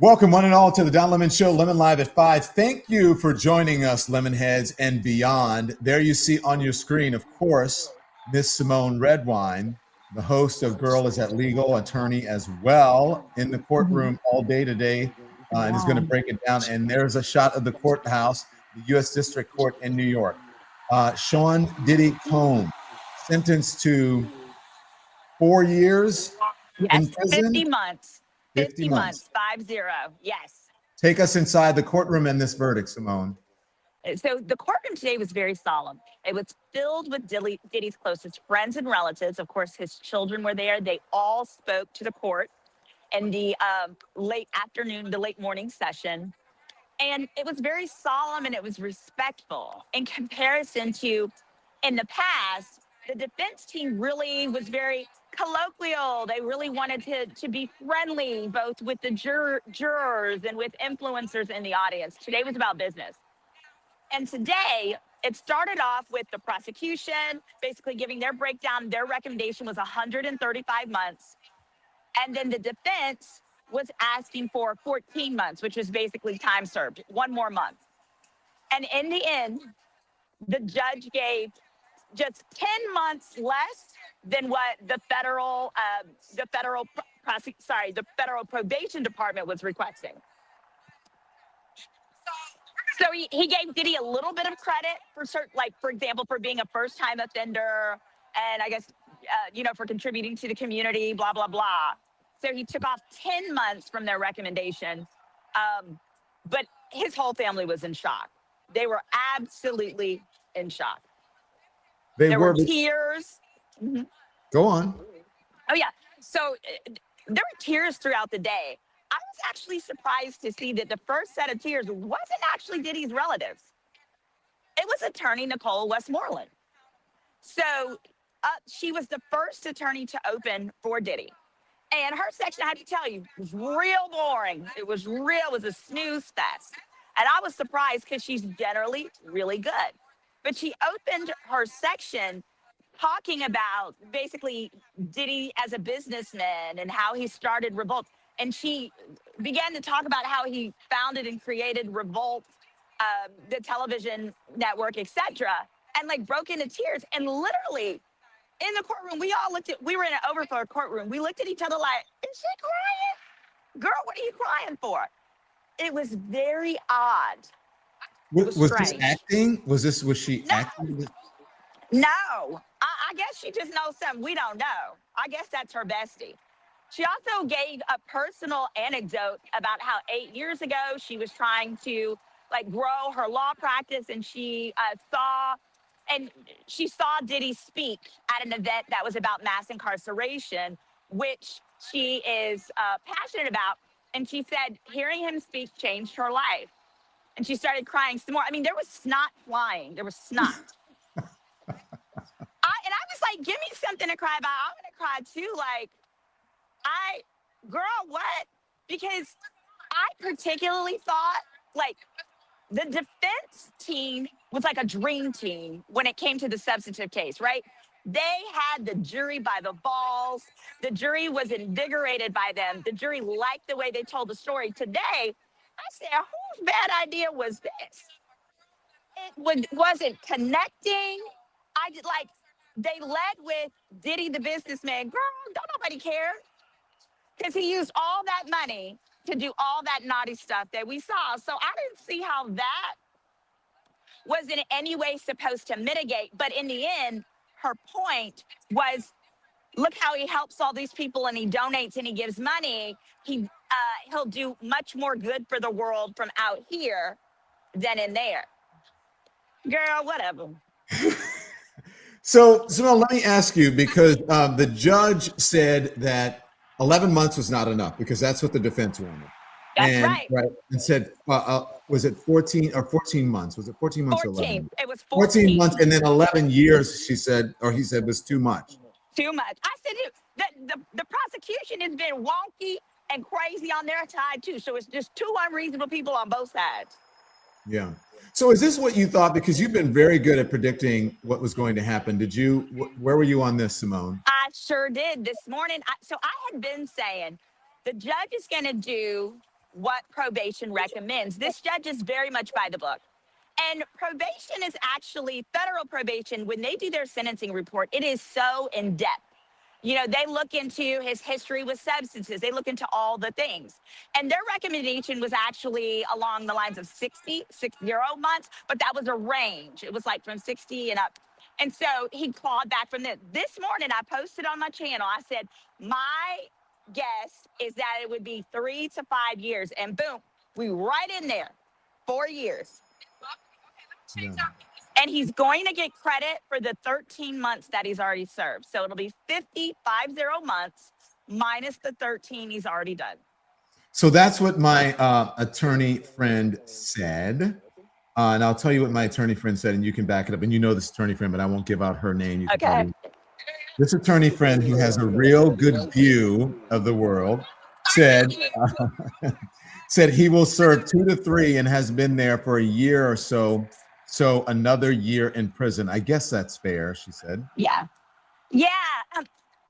Welcome, one and all, to the Don Lemon Show, Lemon Live at 5. Thank you for joining us, Lemonheads and beyond. There you see on your screen, of course, Miss Simone Redwine, the host of Girl Is That Legal, attorney as well, in the courtroom all day today, and is going to break it down. And there's a shot of the courthouse, the U.S. District Court in New York. Sean Diddy Combs, sentenced to 4 years in prison. 50 months. 50 months, 50. Yes. Take us inside the courtroom and this verdict, Simone. So the courtroom today was very solemn. It was filled with Diddy's closest friends and relatives. Of course, his children were there. They all spoke to the court in the late afternoon, the late morning session. And it was very solemn and it was respectful in comparison to in the past. The defense team really was very colloquial. They really wanted to be friendly, both with the jurors and with influencers in the audience. Today was about business. And today, it started off with the prosecution basically giving their breakdown. Their recommendation was 135 months. And then the defense was asking for 14 months, which was basically time served, one more month. And in the end, the judge gave just 10 months less than what the federal probation department was requesting. So he gave Diddy a little bit of credit for certain, like, for example, for being a first-time offender, and I guess for contributing to the community, blah blah blah. So he took off 10 months from their recommendation, but his whole family was in shock. They were absolutely in shock. There were tears. Mm-hmm. Go on. Oh, yeah. So there were tears throughout the day. I was actually surprised to see that the first set of tears wasn't actually Diddy's relatives. It was attorney Nicole Westmoreland. So she was the first attorney to open for Diddy. And her section, I have to tell you, was real boring. It was a snooze fest. And I was surprised because she's generally really good. But she opened her section talking about basically Diddy as a businessman and how he started Revolt. And she began to talk about how he founded and created Revolt, the television network, etc., and like broke into tears. And literally in the courtroom, we were in an overflow courtroom. We looked at each other like, is she crying? Girl, what are you crying for? It was very odd. Was this acting? Was she acting? No. I guess she just knows something we don't know. I guess that's her bestie. She also gave a personal anecdote about how 8 years ago she was trying to grow her law practice, and she saw Diddy speak at an event that was about mass incarceration, which she is passionate about. And she said hearing him speak changed her life. And she started crying some more. I mean, there was snot flying. There was snot. And I was like, give me something to cry about. I'm going to cry too. Girl, what? Because I particularly thought, the defense team was like a dream team when it came to the substantive case, right? They had the jury by the balls. The jury was invigorated by them. The jury liked the way they told the story. Today, I said, whose bad idea was this? It wasn't connecting. They led with Diddy the businessman. Girl, don't nobody care. Because he used all that money to do all that naughty stuff that we saw. So I didn't see how that was in any way supposed to mitigate. But in the end, her point was, look how he helps all these people and he donates and he gives money. He'll do much more good for the world from out here than in there. Girl, whatever. So, Simone, let me ask you, because the judge said that 11 months was not enough because that's what the defense wanted. That's right. And said, was it 14 or 14 months? Was it 14 months 14. or 11? It was 14 months, and then 11 years, she said, or he said, was too much. Too much. I said the prosecution has been wonky and crazy on their side too. So it's just two unreasonable people on both sides. Yeah. So is this what you thought? Because you've been very good at predicting what was going to happen. Where were you on this, Simone? I sure did this morning. So I had been saying the judge is going to do what probation recommends. This judge is very much by the book. And probation is actually, federal probation, when they do their sentencing report, it is so in depth. You know, they look into his history with substances. They look into all the things. And their recommendation was actually along the lines of 60 months, but that was a range. It was like from 60 and up. And so he clawed back from this. This morning, I posted on my channel, I said, my guess is that it would be 3 to 5 years. And boom, we right in there, 4 years. Yeah. And he's going to get credit for the 13 months that he's already served. So it'll be 50 months minus the 13 he's already done. So that's what my attorney friend said. And I'll tell you what my attorney friend said, and you can back it up. And you know this attorney friend, but I won't give out her name. You can Okay. probably... This attorney friend, who has a real good view of the world, said said he will serve 2 to 3 and has been there for a year or so. So another year in prison. I guess that's fair, she said. Yeah. Yeah.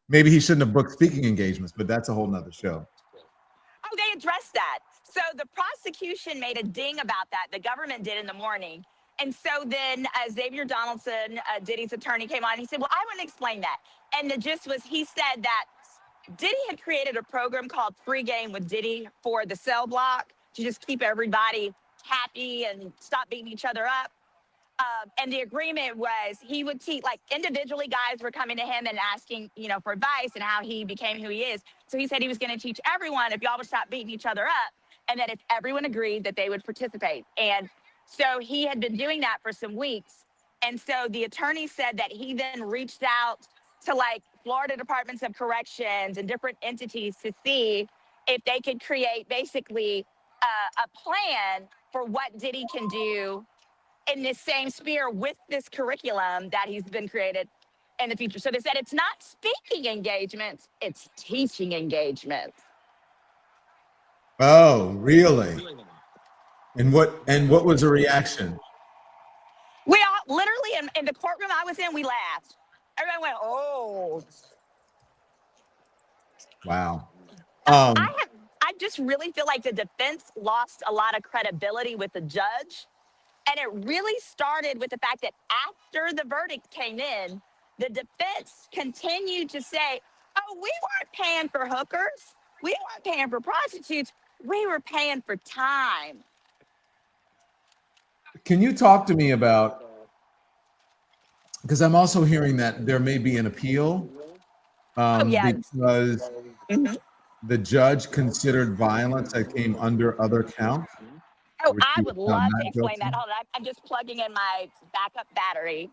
Maybe he shouldn't have booked speaking engagements, but that's a whole nother show. Oh, they addressed that. So the prosecution made a ding about that. The government did in the morning. And so then Xavier Donaldson, Diddy's attorney, came on and he said, well, I want to explain that. And the gist was, he said that Diddy had created a program called Free Game with Diddy for the cell block to just keep everybody happy and stop beating each other up. And the agreement was he would teach, like, individually guys were coming to him and asking, you know, for advice and how he became who he is. So he said he was going to teach everyone if y'all would stop beating each other up, and that if everyone agreed that they would participate. And so he had been doing that for some weeks. And so the attorney said that he then reached out to, like, Florida Departments of Corrections and different entities to see if they could create basically a plan for what Diddy can do in this same sphere with this curriculum that he's been created in the future. So they said it's not speaking engagements, it's teaching engagements. Oh, really? And what was the reaction? We all literally in the courtroom I was in, we laughed. Everyone went, oh. Wow. I just really feel like the defense lost a lot of credibility with the judge. And it really started with the fact that after the verdict came in, the defense continued to say, oh, we weren't paying for hookers. We weren't paying for prostitutes. We were paying for time. Can you talk to me about, because I'm also hearing that there may be an appeal because the judge considered violence that came under other counts. Oh, I would love to explain that. Hold on, I'm just plugging in my backup battery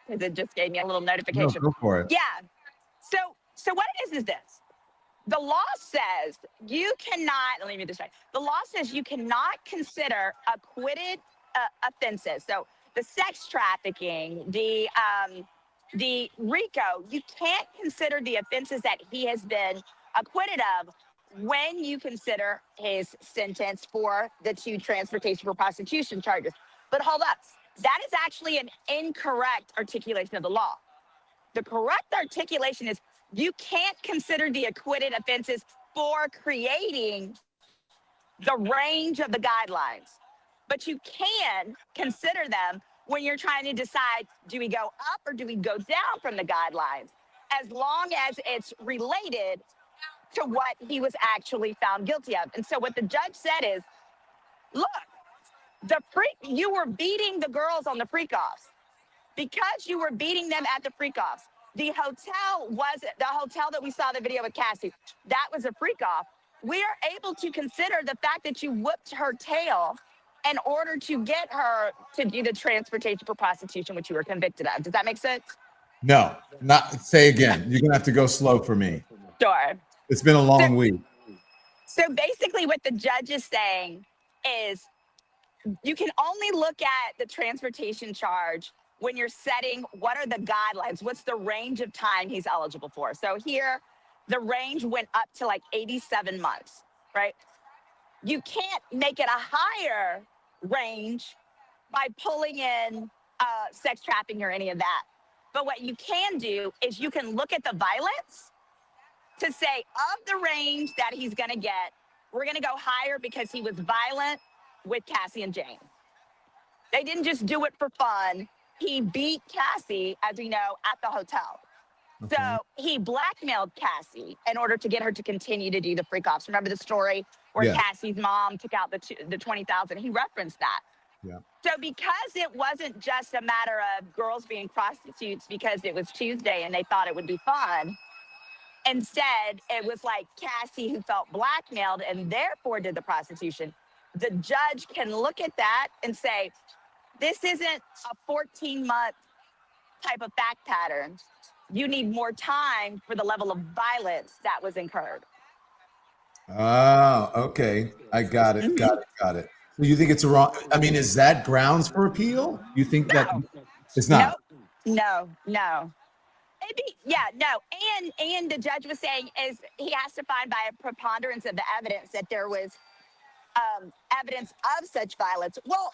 because it just gave me a little notification. No, go for it. Yeah. So what it is this. The law says you cannot, let me read this right. The law says you cannot consider acquitted offenses. So the sex trafficking, the RICO, you can't consider the offenses that he has been acquitted of when you consider his sentence for the 2 transportation for prostitution charges. But hold up, that is actually an incorrect articulation of the law. The correct articulation is you can't consider the acquitted offenses for creating the range of the guidelines, but you can consider them when you're trying to decide, do we go up or do we go down from the guidelines, as long as it's related to what he was actually found guilty of. And so what the judge said is, look, you were beating the girls on the freak-offs. Because you were beating them at the freak-offs. The hotel that we saw the video with Cassie, that was a freak-off. We are able to consider the fact that you whipped her tail in order to get her to do the transportation for prostitution, which you were convicted of. Does that make sense? No, not say again. You're gonna have to go slow for me. Sure. It's been a long week. So basically what the judge is saying is you can only look at the transportation charge when you're setting what are the guidelines, what's the range of time he's eligible for. So here, the range went up to like 87 months, right? You can't make it a higher range by pulling in sex trafficking or any of that. But what you can do is you can look at the violence to say of the range that he's gonna get, we're going to go higher because he was violent with Cassie and James. They didn't just do it for fun. He beat Cassie, as we know, at the hotel. Okay. So he blackmailed Cassie in order to get her to continue to do the freak offs. Remember the story where Yeah. Cassie's mom took out the $20,000? He referenced that. Yeah. So because it wasn't just a matter of girls being prostitutes because it was Tuesday and they thought it would be fun, instead it was like Cassie who felt blackmailed and therefore did the prostitution. The judge can look at that and say, this isn't a 14-month type of fact pattern. You need more time for the level of violence that was incurred. Oh, okay. I got it. Got it. Got it. So you think it's a wrong? I mean, is that grounds for appeal? You think that No, it's not? no. And the judge was saying is he has to find by a preponderance of the evidence that there was evidence of such violence. Well,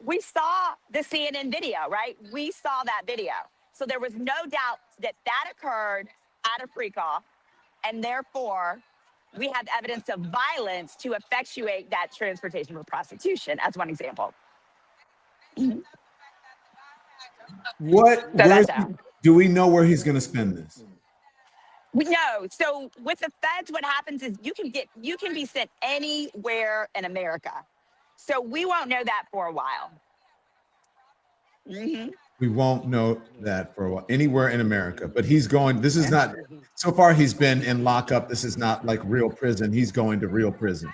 we saw the CNN video, right? We saw that video. So there was no doubt that that occurred at a freak off, and therefore we have evidence of violence to effectuate that transportation for prostitution, as one example. Mhm. Do we know where he's going to spend this? We know. So with the feds, what happens is you can be sent anywhere in America. So we won't know that for a while. Mm-hmm. We won't know that for a while, anywhere in America. But he's going. This is not. So far, he's been in lockup. This is not like real prison. He's going to real prison.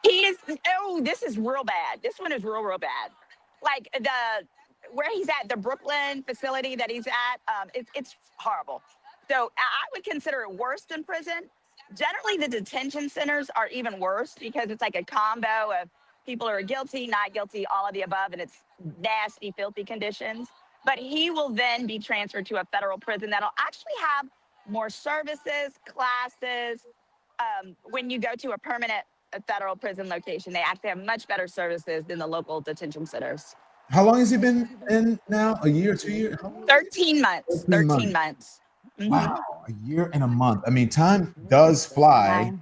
He is. Oh, this is real bad. This one is real bad. Like where he's at, the Brooklyn facility that he's at. It's horrible. So I would consider it worse than prison. Generally, the detention centers are even worse because it's like a combo of people who are guilty, not guilty, all of the above, and it's nasty, filthy conditions. But he will then be transferred to a federal prison that'll actually have more services, classes. When you go to a permanent federal prison location, they actually have much better services than the local detention centers. How long has he been in now? A year, 2 years? 13 months. 13 months. Mm-hmm. Wow, a year and a month. I mean, time does fly.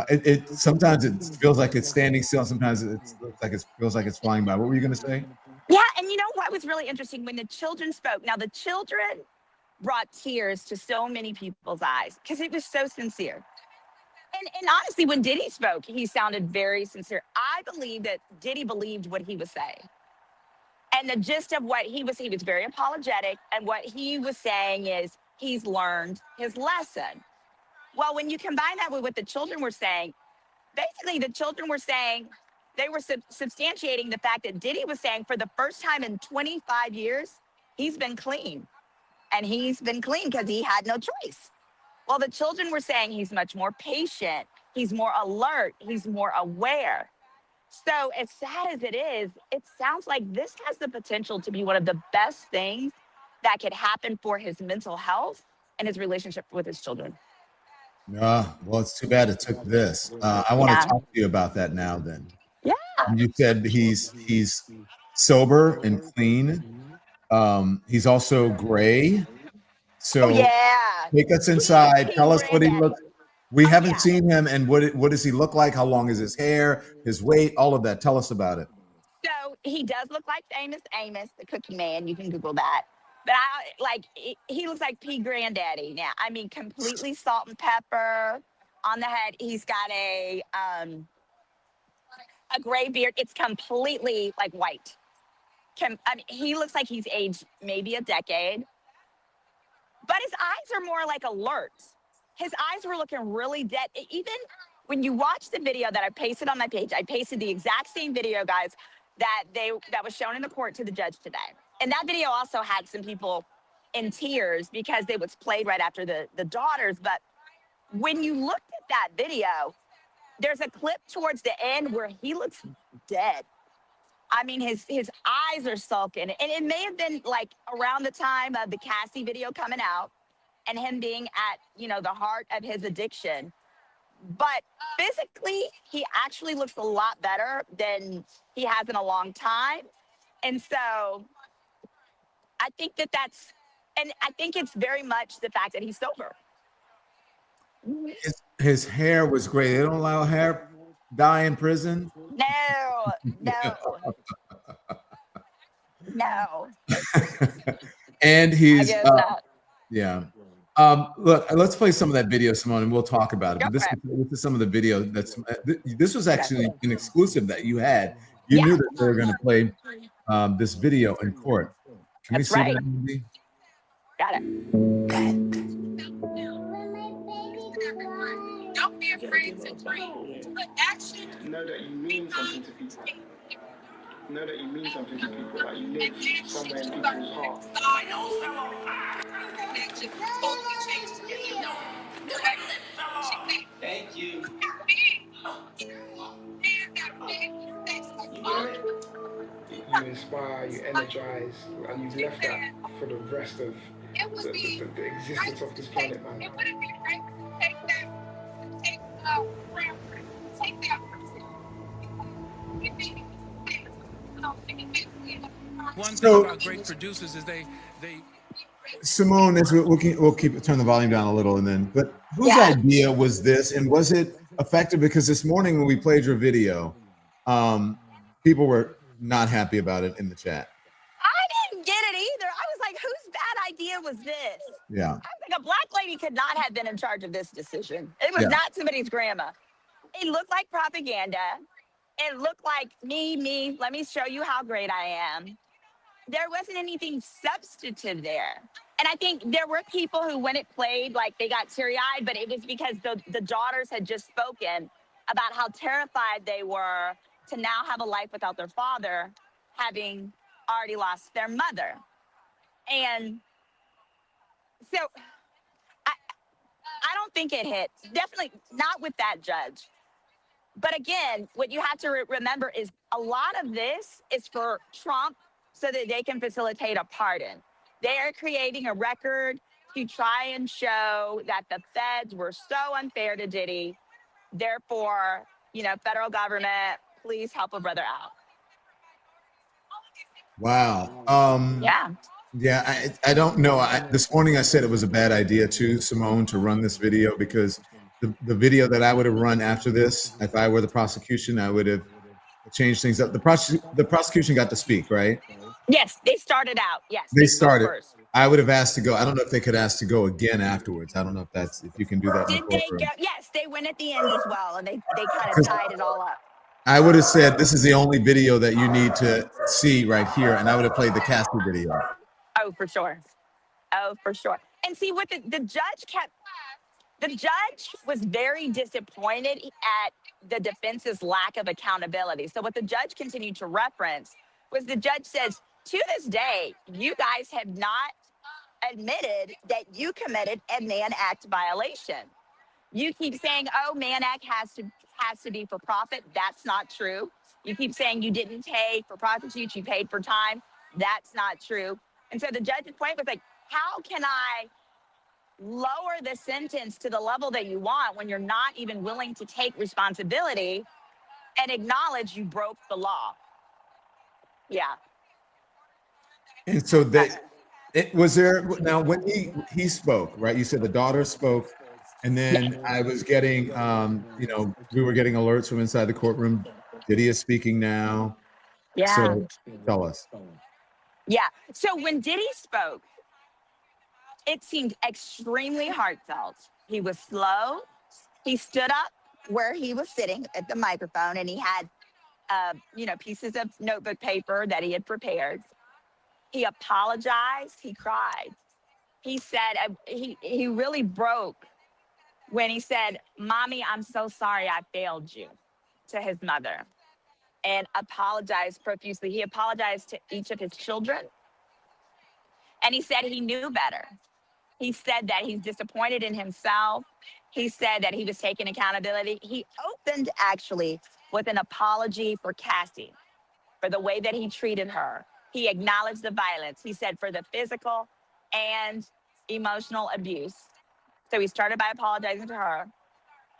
It sometimes it feels like it's standing still. Sometimes it looks like it feels like it's flying by. What were you going to say? Yeah, and you know what was really interesting when the children spoke. Now the children brought tears to so many people's eyes because it was so sincere. And honestly, when Diddy spoke, he sounded very sincere. I believe that Diddy believed what he was saying. And the gist of what he was very apologetic. And what he was saying is he's learned his lesson. Well, when you combine that with what the children were saying, basically the children were saying, they were substantiating the fact that Diddy was saying for the first time in 25 years, he's been clean. And he's been clean because he had no choice. Well, the children were saying he's much more patient. He's more alert. He's more aware. So as sad as it is, it sounds like this has the potential to be one of the best things that could happen for his mental health and his relationship with his children. Well, it's too bad it took this. I want to talk to you about that now then. Yeah. You said he's sober and clean. He's also gray. So take us inside. Tell us what he looks. We haven't seen him, and what does he look like? How long is his hair? His weight? All of that. Tell us about it. So he does look like famous Amos, the Cookie Man. You can Google that. But he looks like P. Granddaddy now. I mean, completely salt and pepper on the head. He's got a gray beard. It's completely like white. He looks like he's aged maybe a decade. But his eyes are more like alert. His eyes were looking really dead. Even when you watch the video that I pasted on my page, I pasted the exact same video, guys, that was shown in the court to the judge today. And that video also had some people in tears because it was played right after the daughters. But when you looked at that video, there's a clip towards the end where he looks dead. I mean, his eyes are sunken. And it may have been like around the time of the Cassie video coming out and him being at, the heart of his addiction. But physically, he actually looks a lot better than he has in a long time. And so I think and I think it's very much the fact that he's sober. His hair was great. They don't allow hair dye in prison. No, no, no. And I he's guess not. yeah. Look, let's play some of that video, Simone, and we'll talk about it. Go But for it. this is some of the video that's this was Okay. actually an exclusive that you had. You Yeah, knew that they were going to play this video in court. Can we that's see right. that movie? Got it. Don't be afraid to dream. Put action. Know that you mean something to people. Know that you mean something to people. Like you live somewhere in people's heart. Thank you. You inspire, you energize, and you've left that for the rest of the existence of this planet, man. It wouldn't be right to take that One thing So, about great producers is they Simone, as we'll keep turn the volume down a little, and then. But whose Yeah. idea was this, and was it effective? Because this morning when we played your video, people were not happy about it in the chat. I didn't get it either. I was like, whose bad idea was this? Yeah, I was like, a black lady could not have been in charge of this decision. It was Yeah. not somebody's grandma. It looked like propaganda. It looked like me, let me show you how great I am. There wasn't anything substantive there. And I think there were people who, when it played, like they got teary-eyed, but it was because the daughters had just spoken about how terrified they were to now have a life without their father, having already lost their mother. And so I don't think it hit. Definitely not with that judge. But again, what you have to remember is a lot of this is for Trump so that they can facilitate a pardon. They are creating a record to try and show that the feds were so unfair to Diddy. Therefore, federal government, please help a brother out. Wow. Yeah. Yeah, I don't know. This morning I said it was a bad idea too, Simone, to run this video because the video that I would have run after this, if I were the prosecution, I would have changed things up. The prosecution got to speak, right? Yes, they started out. Yes, They spoke started. first. I would have asked to go. I don't know if they could ask to go again afterwards. I don't know if you can do that in the Did they courtroom. go? Yes, they went at the end as well, and they kind of tied it all up. I would have said this is the only video that you need to see right here, and I would have played the Cassie video. Oh, for sure. Oh, for sure. And see, what the judge was very disappointed at the defense's lack of accountability. So what the judge continued to reference was the judge says, to this day, you guys have not admitted that you committed a Mann Act violation. You keep saying, oh, Mann Act has to be for profit. That's not true. You keep saying you didn't pay for prostitutes, you paid for time. That's not true. And so the judge's point was like, how can I lower the sentence to the level that you want when you're not even willing to take responsibility and acknowledge you broke the law? Yeah. And so was there now when he spoke, right? You said the daughter spoke, and then I was getting we were getting alerts from inside the courtroom. Diddy is speaking now. Yeah. So tell us. Yeah. So when Diddy spoke, it seemed extremely heartfelt. He was slow. He stood up where he was sitting at the microphone, and he had, pieces of notebook paper that he had prepared. He apologized. He cried. He said he really broke when he said, "Mommy, I'm so sorry I failed you," to his mother, and apologized profusely. He apologized to each of his children, and he said he knew better. He said that he's disappointed in himself. He said that he was taking accountability. He opened actually with an apology for Cassie, for the way that he treated her. He acknowledged the violence. He said for the physical and emotional abuse. So he started by apologizing to her.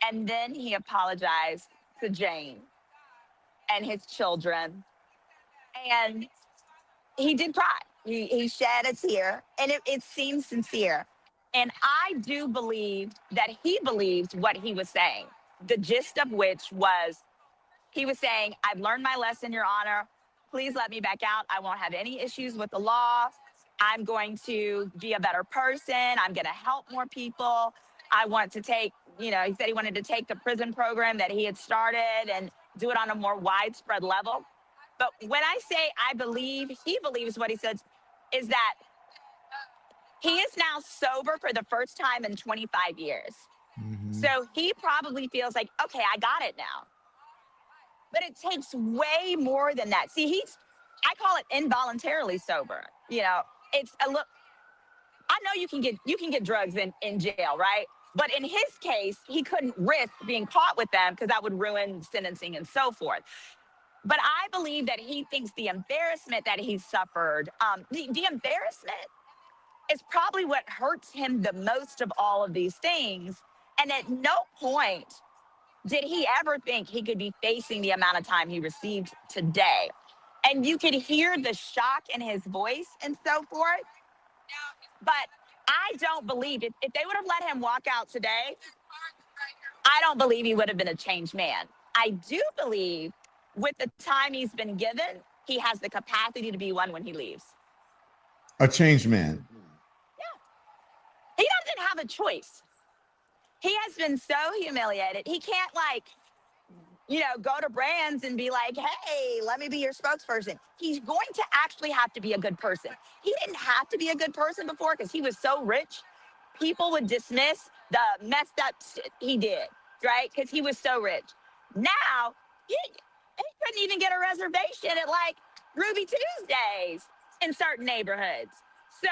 And then he apologized to Jane and his children. And he did cry. He shed a tear, and it seemed sincere. And I do believe that he believed what he was saying, the gist of which was he was saying, I've learned my lesson, Your Honor. Please let me back out. I won't have any issues with the law. I'm going to be a better person. I'm going to help more people. I want to take, he said he wanted to take the prison program that he had started and do it on a more widespread level. But when I say I believe, he believes what he says is that he is now sober for the first time in 25 years. Mm-hmm. So he probably feels like, okay, I got it now. But it takes way more than that. See, I call it involuntarily sober. It's a look. I know you can get drugs in jail, right? But in his case, he couldn't risk being caught with them because that would ruin sentencing and so forth. But I believe that he thinks the embarrassment that he suffered, the embarrassment is probably what hurts him the most of all of these things. And at no point did he ever think he could be facing the amount of time he received today. And you could hear the shock in his voice and so forth. But I don't believe it. If they would have let him walk out today, I don't believe he would have been a changed man. I do believe with the time he's been given, he has the capacity to be one when he leaves. A changed man. He doesn't have a choice. He has been so humiliated. He can't go to brands and be like, hey, let me be your spokesperson. He's going to actually have to be a good person. He didn't have to be a good person before because he was so rich. People would dismiss the messed up shit he did, right? Because he was so rich. Now, he couldn't even get a reservation at Ruby Tuesdays in certain neighborhoods. So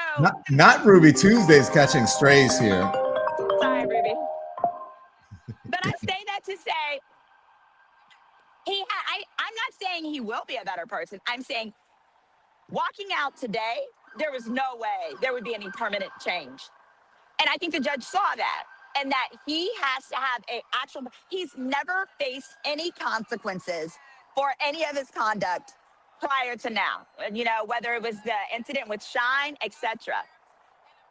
Not Ruby Tuesdays catching strays here. Sorry, Ruby. But I say that to say, I'm not saying he will be a better person. I'm saying walking out today, there was no way there would be any permanent change. And I think the judge saw that. And that he has to have he's never faced any consequences for any of his conduct prior to now. Whether it was the incident with Shine, etc.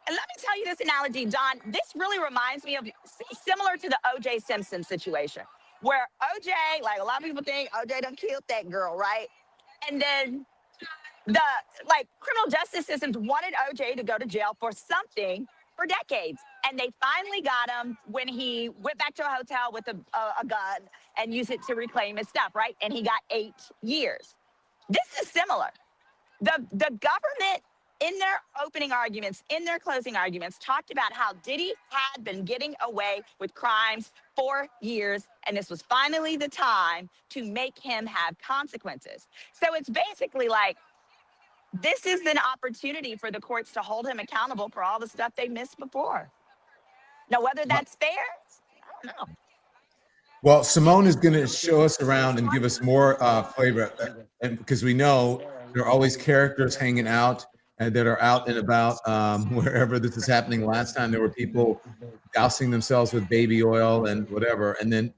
And let me tell you this analogy, Don. This really reminds me of similar to the O.J. Simpson situation, where O.J., a lot of people think O.J. done killed that girl, right? And then the criminal justice systems wanted O.J. to go to jail for something for decades. And they finally got him when he went back to a hotel with a gun and used it to reclaim his stuff, right? And he got 8 years. This is similar. The government, in their opening arguments, in their closing arguments, talked about how Diddy had been getting away with crimes for years, and this was finally the time to make him have consequences. So it's basically this is an opportunity for the courts to hold him accountable for all the stuff they missed before. Now, whether that's fair, I don't know. Well, Simone is going to show us around and give us more flavor, and because we know there are always characters hanging out and that are out and about wherever this is happening. Last time there were people dousing themselves with baby oil and whatever, and then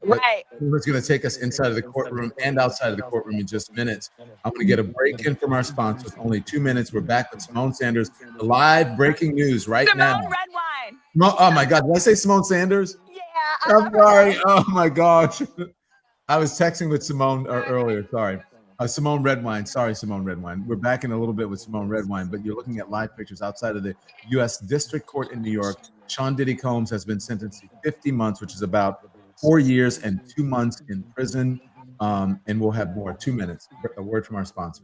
Simone's going to take us inside of the courtroom and outside of the courtroom in just minutes. I'm going to get a break in from our sponsors. Only 2 minutes. We're back with Simone Sanders, the live breaking news right now. Simone Redwine. Oh my God! Did I say Simone Sanders? Yeah, I'm sorry. Oh my gosh. I was texting with Simone earlier. Sorry. Simone Redwine. Sorry, Simone Redwine. We're back in a little bit with Simone Redwine, but you're looking at live pictures outside of the U.S. District Court in New York. Sean Diddy Combs has been sentenced to 50 months, which is about 4 years and 2 months in prison. And we'll have more. 2 minutes. A word from our sponsor.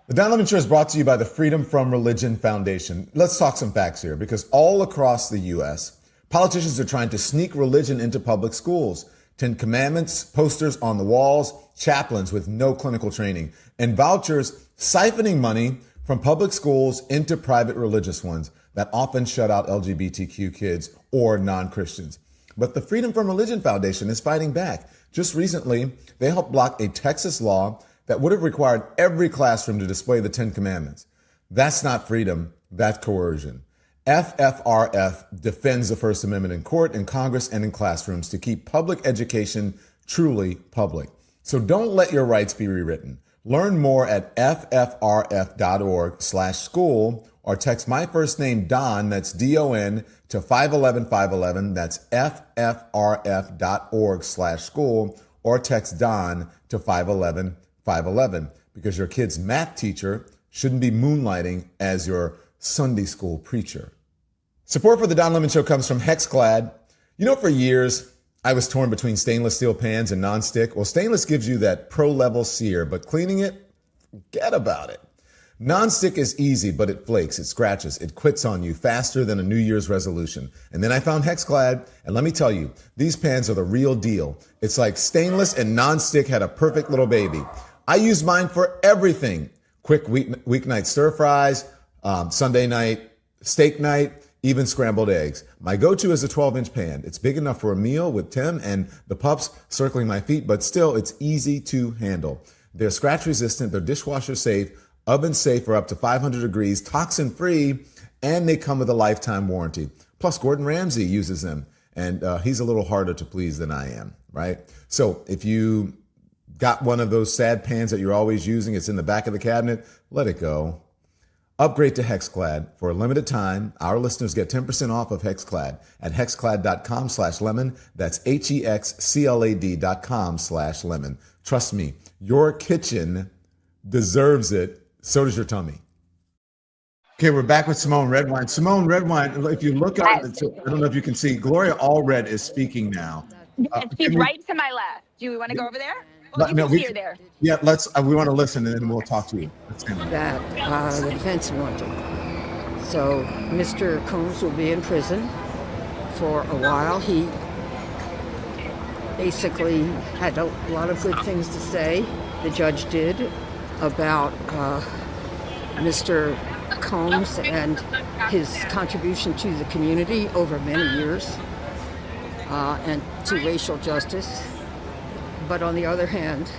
The Don Lemon Show is brought to you by the Freedom from Religion Foundation. Let's talk some facts here, because all across the U.S., politicians are trying to sneak religion into public schools. 10 Commandments, posters on the walls, chaplains with no clinical training, and vouchers siphoning money from public schools into private religious ones that often shut out LGBTQ kids or non-Christians. But the Freedom from Religion Foundation is fighting back. Just recently, they helped block a Texas law that would have required every classroom to display the 10 Commandments. That's not freedom, that's coercion. FFRF defends the First Amendment in court, in Congress, and in classrooms to keep public education truly public. So don't let your rights be rewritten. Learn more at ffrf.org/school or text my first name, Don, that's D-O-N, to 511-511. That's ffrf.org/school, or text Don to 511-511, because your kid's math teacher shouldn't be moonlighting as your Sunday school preacher. Support for the Don Lemon Show comes from HexClad. You know, for years, I was torn between stainless steel pans and nonstick. Well, stainless gives you that pro-level sear, but cleaning it, forget about it. Nonstick is easy, but it flakes, it scratches, it quits on you faster than a New Year's resolution. And then I found HexClad, and let me tell you, these pans are the real deal. It's like stainless and nonstick had a perfect little baby. I use mine for everything. Quick weeknight stir fries, Sunday night steak night, even scrambled eggs. My go-to is a 12-inch pan. It's big enough for a meal with Tim and the pups circling my feet, but still it's easy to handle. They're scratch resistant, they're dishwasher safe, oven safe for up to 500 degrees, toxin free, and they come with a lifetime warranty. Plus, Gordon Ramsay uses them, and he's a little harder to please than I am, right? So if you got one of those sad pans that you're always using, it's in the back of the cabinet, let it go. Upgrade to HexClad. For a limited time, our listeners get 10% off of HexClad at hexclad.com/lemon. That's HEXCLAD.com/lemon. Trust me, your kitchen deserves it. So does your tummy. Okay, we're back with Simone Redwine. Simone Redwine, if you look out, I don't know if you can see, Gloria Allred is speaking now. She's right to my left. Do we want to go over there? Well, you can see her there. Yeah, we want to listen, and then we'll talk to you. That the defense wanted. So Mr. Combs will be in prison for a while. He basically had a lot of good things to say, the judge did, about Mr. Combs and his contribution to the community over many years and to racial justice. But on the other hand,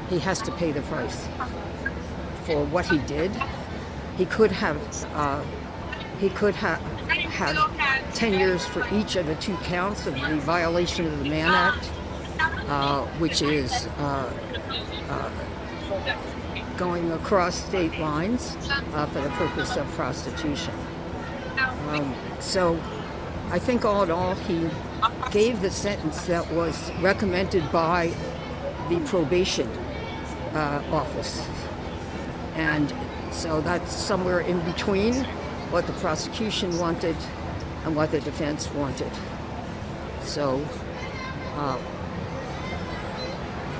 he has to pay the price for what he did. He could have had 10 years for each of the 2 counts of the violation of the Mann Act, which is going across state lines for the purpose of prostitution. So I think all in all, he gave the sentence that was recommended by the probation office. And so that's somewhere in between what the prosecution wanted and what the defense wanted. So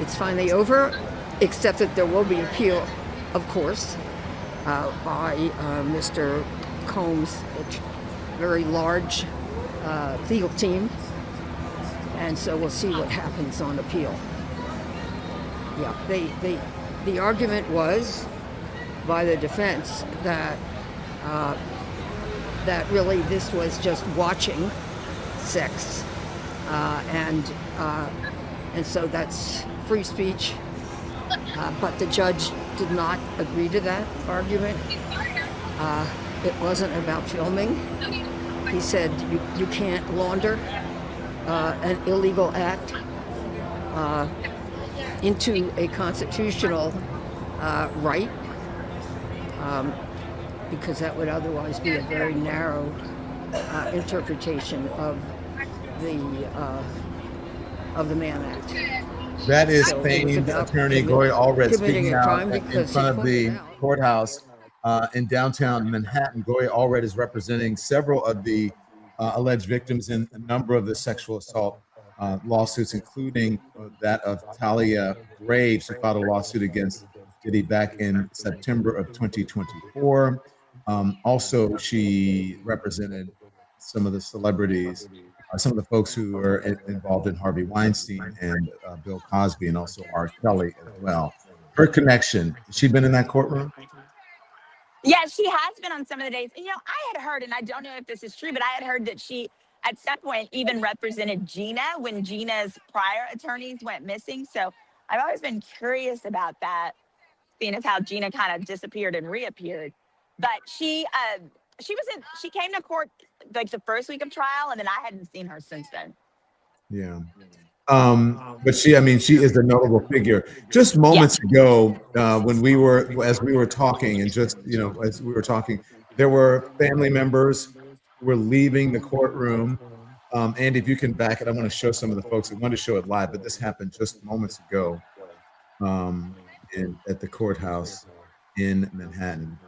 it's finally over, except that there will be appeal, of course, by Mr. Combs' very large legal team. And so we'll see what happens on appeal. Yeah, the argument was by the defense that that really this was just watching sex, and so that's free speech. But the judge did not agree to that argument. It wasn't about filming. He said you can't launder an illegal act into a constitutional right, because that would otherwise be a very narrow interpretation of the Mann Act. That is famed attorney Gloria Allred speaking now in front of the courthouse in downtown Manhattan. Gloria Allred is representing several of the alleged victims in a number of the sexual assault lawsuits, including that of Talia Graves, who filed a lawsuit against Diddy back in September of 2024. Also, she represented some of the celebrities, some of the folks who were involved in Harvey Weinstein and Bill Cosby, and also R. Kelly as well. Her connection, she'd been in that courtroom? Yeah, she has been on some of the days. You know, I had heard, and I don't know if this is true, but I had heard that she, at some point, even represented Gina when Gina's prior attorneys went missing. So I've always been curious about that, seeing as how Gina kind of disappeared and reappeared. But she came to court like the first week of trial, and then I hadn't seen her since then. Yeah. But she is a notable figure. Just moments ago, when as we were talking, and just, as we were talking, there were family members who were leaving the courtroom. Andy, if you can back it, I want to show some of the folks. I wanted to show it live, but this happened just moments ago, at the courthouse in Manhattan.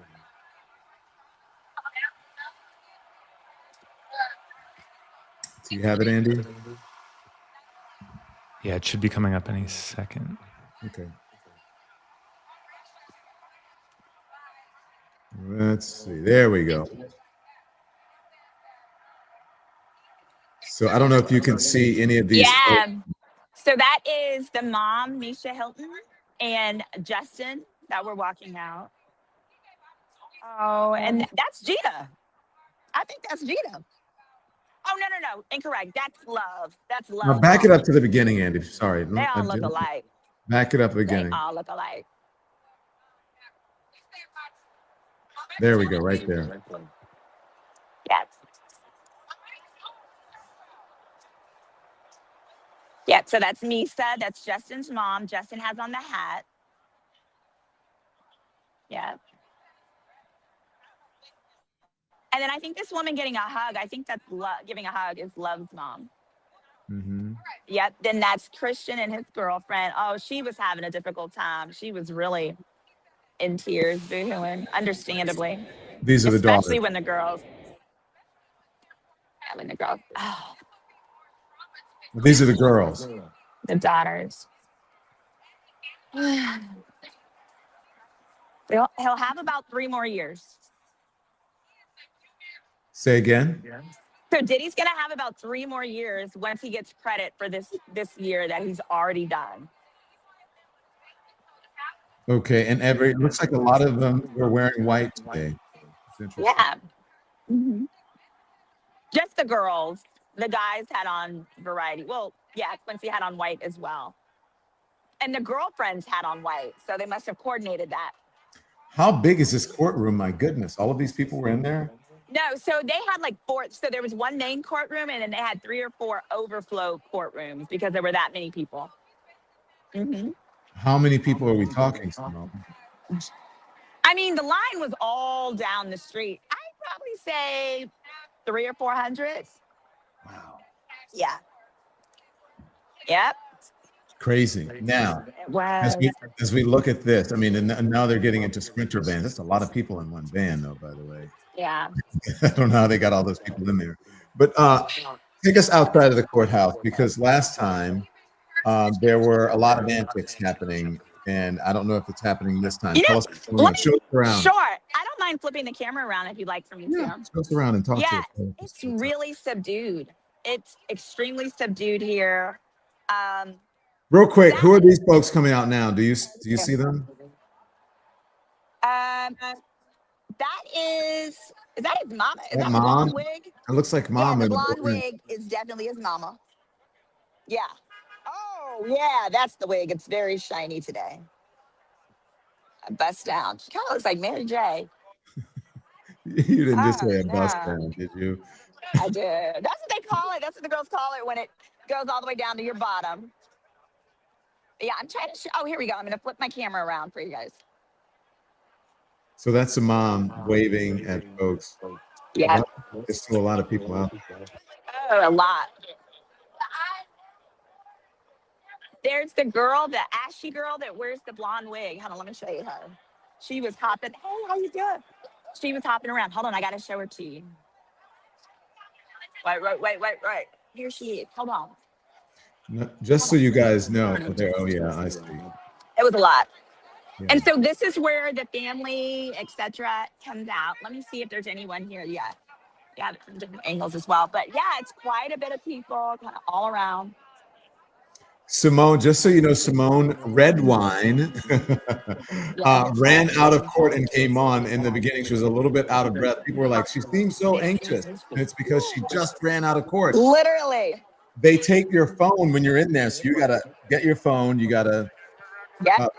Do you have it, Andy? Yeah, it should be coming up any second. Okay. Let's see. There we go. So I don't know if you can see any of these. Yeah. So that is the mom, Misha Hilton, and Justin that were walking out. Oh, and that's Gina. I think that's Gina. Oh, no. Incorrect. That's Love. That's Love. Now back it up to the beginning, Andy. Sorry. They all look alike. Back it up beginning. They all look alike. There we go, right there. Yes. Yeah, so that's Misa. That's Justin's mom. Justin has on the hat. Yeah. And then I think this woman getting a hug, I think that's giving a hug is Love's mom. Mm-hmm. Yep. Then that's Christian and his girlfriend. Oh, she was having a difficult time. She was really in tears, boohooing, understandably. These are the daughters. Especially when the girls. Oh. These are the girls. The daughters. He'll have about 3 more years. Say again. So Diddy's gonna have about 3 more years once he gets credit for this year that he's already done. Okay, and it looks like a lot of them were wearing white today. Yeah. Mm-hmm. Just the girls. The guys had on variety. Well, yeah, Quincy had on white as well. And the girlfriends had on white. So they must have coordinated that. How big is this courtroom? My goodness. All of these people were in there? No, so they had like 4. So there was one main courtroom and then they had 3 or 4 overflow courtrooms because there were that many people. Mm-hmm. How many people are we talking, Simone? I mean, the line was all down the street. I'd probably say 300 or 400. Wow. Yeah. Yep. Crazy. Now, as we look at this, I mean, and now they're getting into sprinter vans. That's a lot of people in one van, though, by the way. Yeah. I don't know how they got all those people in there. But take us outside of the courthouse, because last time there were a lot of antics happening, and I don't know if it's happening this time. Tell us show us around. Sure. I don't mind flipping the camera around if you'd like for me to. Show us around and talk to us. It's really subdued. It's extremely subdued here. Real quick, who are these folks coming out now? Do you see them? That is that his mama? Is that mom? blonde wig? It looks like mom. Yeah, the blonde wig is definitely his mama. Yeah. Oh, yeah, that's the wig. It's very shiny today. A bust down. She kind of looks like Mary J. You didn't just say a bust down, did you? I did. That's what they call it. That's what the girls call it when it goes all the way down to your bottom. Yeah, I'm trying to oh, here we go. I'm going to flip my camera around for you guys. So that's a mom waving at folks. Yeah. There's still a lot of people out. Oh, a lot. There's the girl, the ashy girl that wears the blonde wig. Hold on, let me show you her. She was hopping. Hey, how you doing? She was hopping around. Hold on, I got to show her to you. Wait. Here she is. Hold on. No, just so you guys know. Oh, yeah, I see. It was a lot. Yeah. And so this is where the family, etc., comes out. Let me see if there's anyone here yet. Yeah, from different angles as well. But yeah, it's quite a bit of people kind of all around. Simone, just so you know, Simone Redwine ran out of court and came on. In the beginning, she was a little bit out of breath. People were like, she seems so anxious. And it's because she just ran out of court. Literally. They take your phone when you're in there. So you got to get your phone. You got to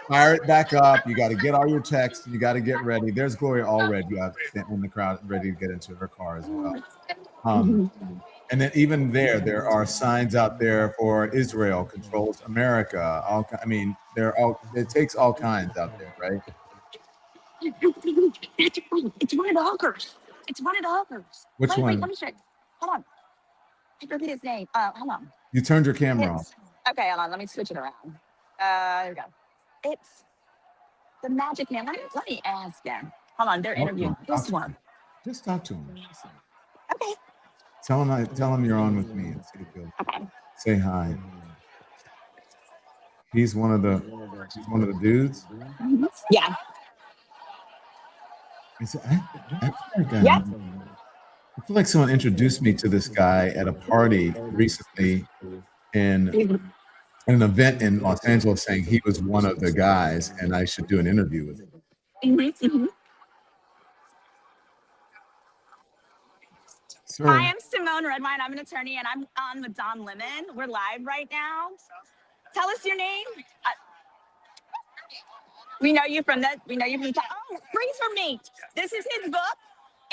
fire it back up. You got to get all your texts. You got to get ready. There's Gloria already in the crowd, ready to get into her car as well. And then even there are signs out there for Israel controls America. It takes all kinds out there, right? It's one of the hookers. It's one of the hookers. Which one? Let me check. Hold on. I forget his name. Hold on. You turned your camera off. Okay, hold on. Let me switch it around. There we go. It's the magic man. Let me ask him. Hold on. They're interviewing this one. Just talk to him. Okay. Tell him you're on with me and see if he'll say hi. He's one of the dudes. Yeah. I feel like someone introduced me to this guy at a party recently in an event in Los Angeles, saying he was one of the guys and I should do an interview with him. Hi, I'm Simone Redwine. I'm an attorney, and I'm on with Don Lemon. We're live right now. Tell us your name. We know you from that. We know you from. Freezer Meat. This is his book,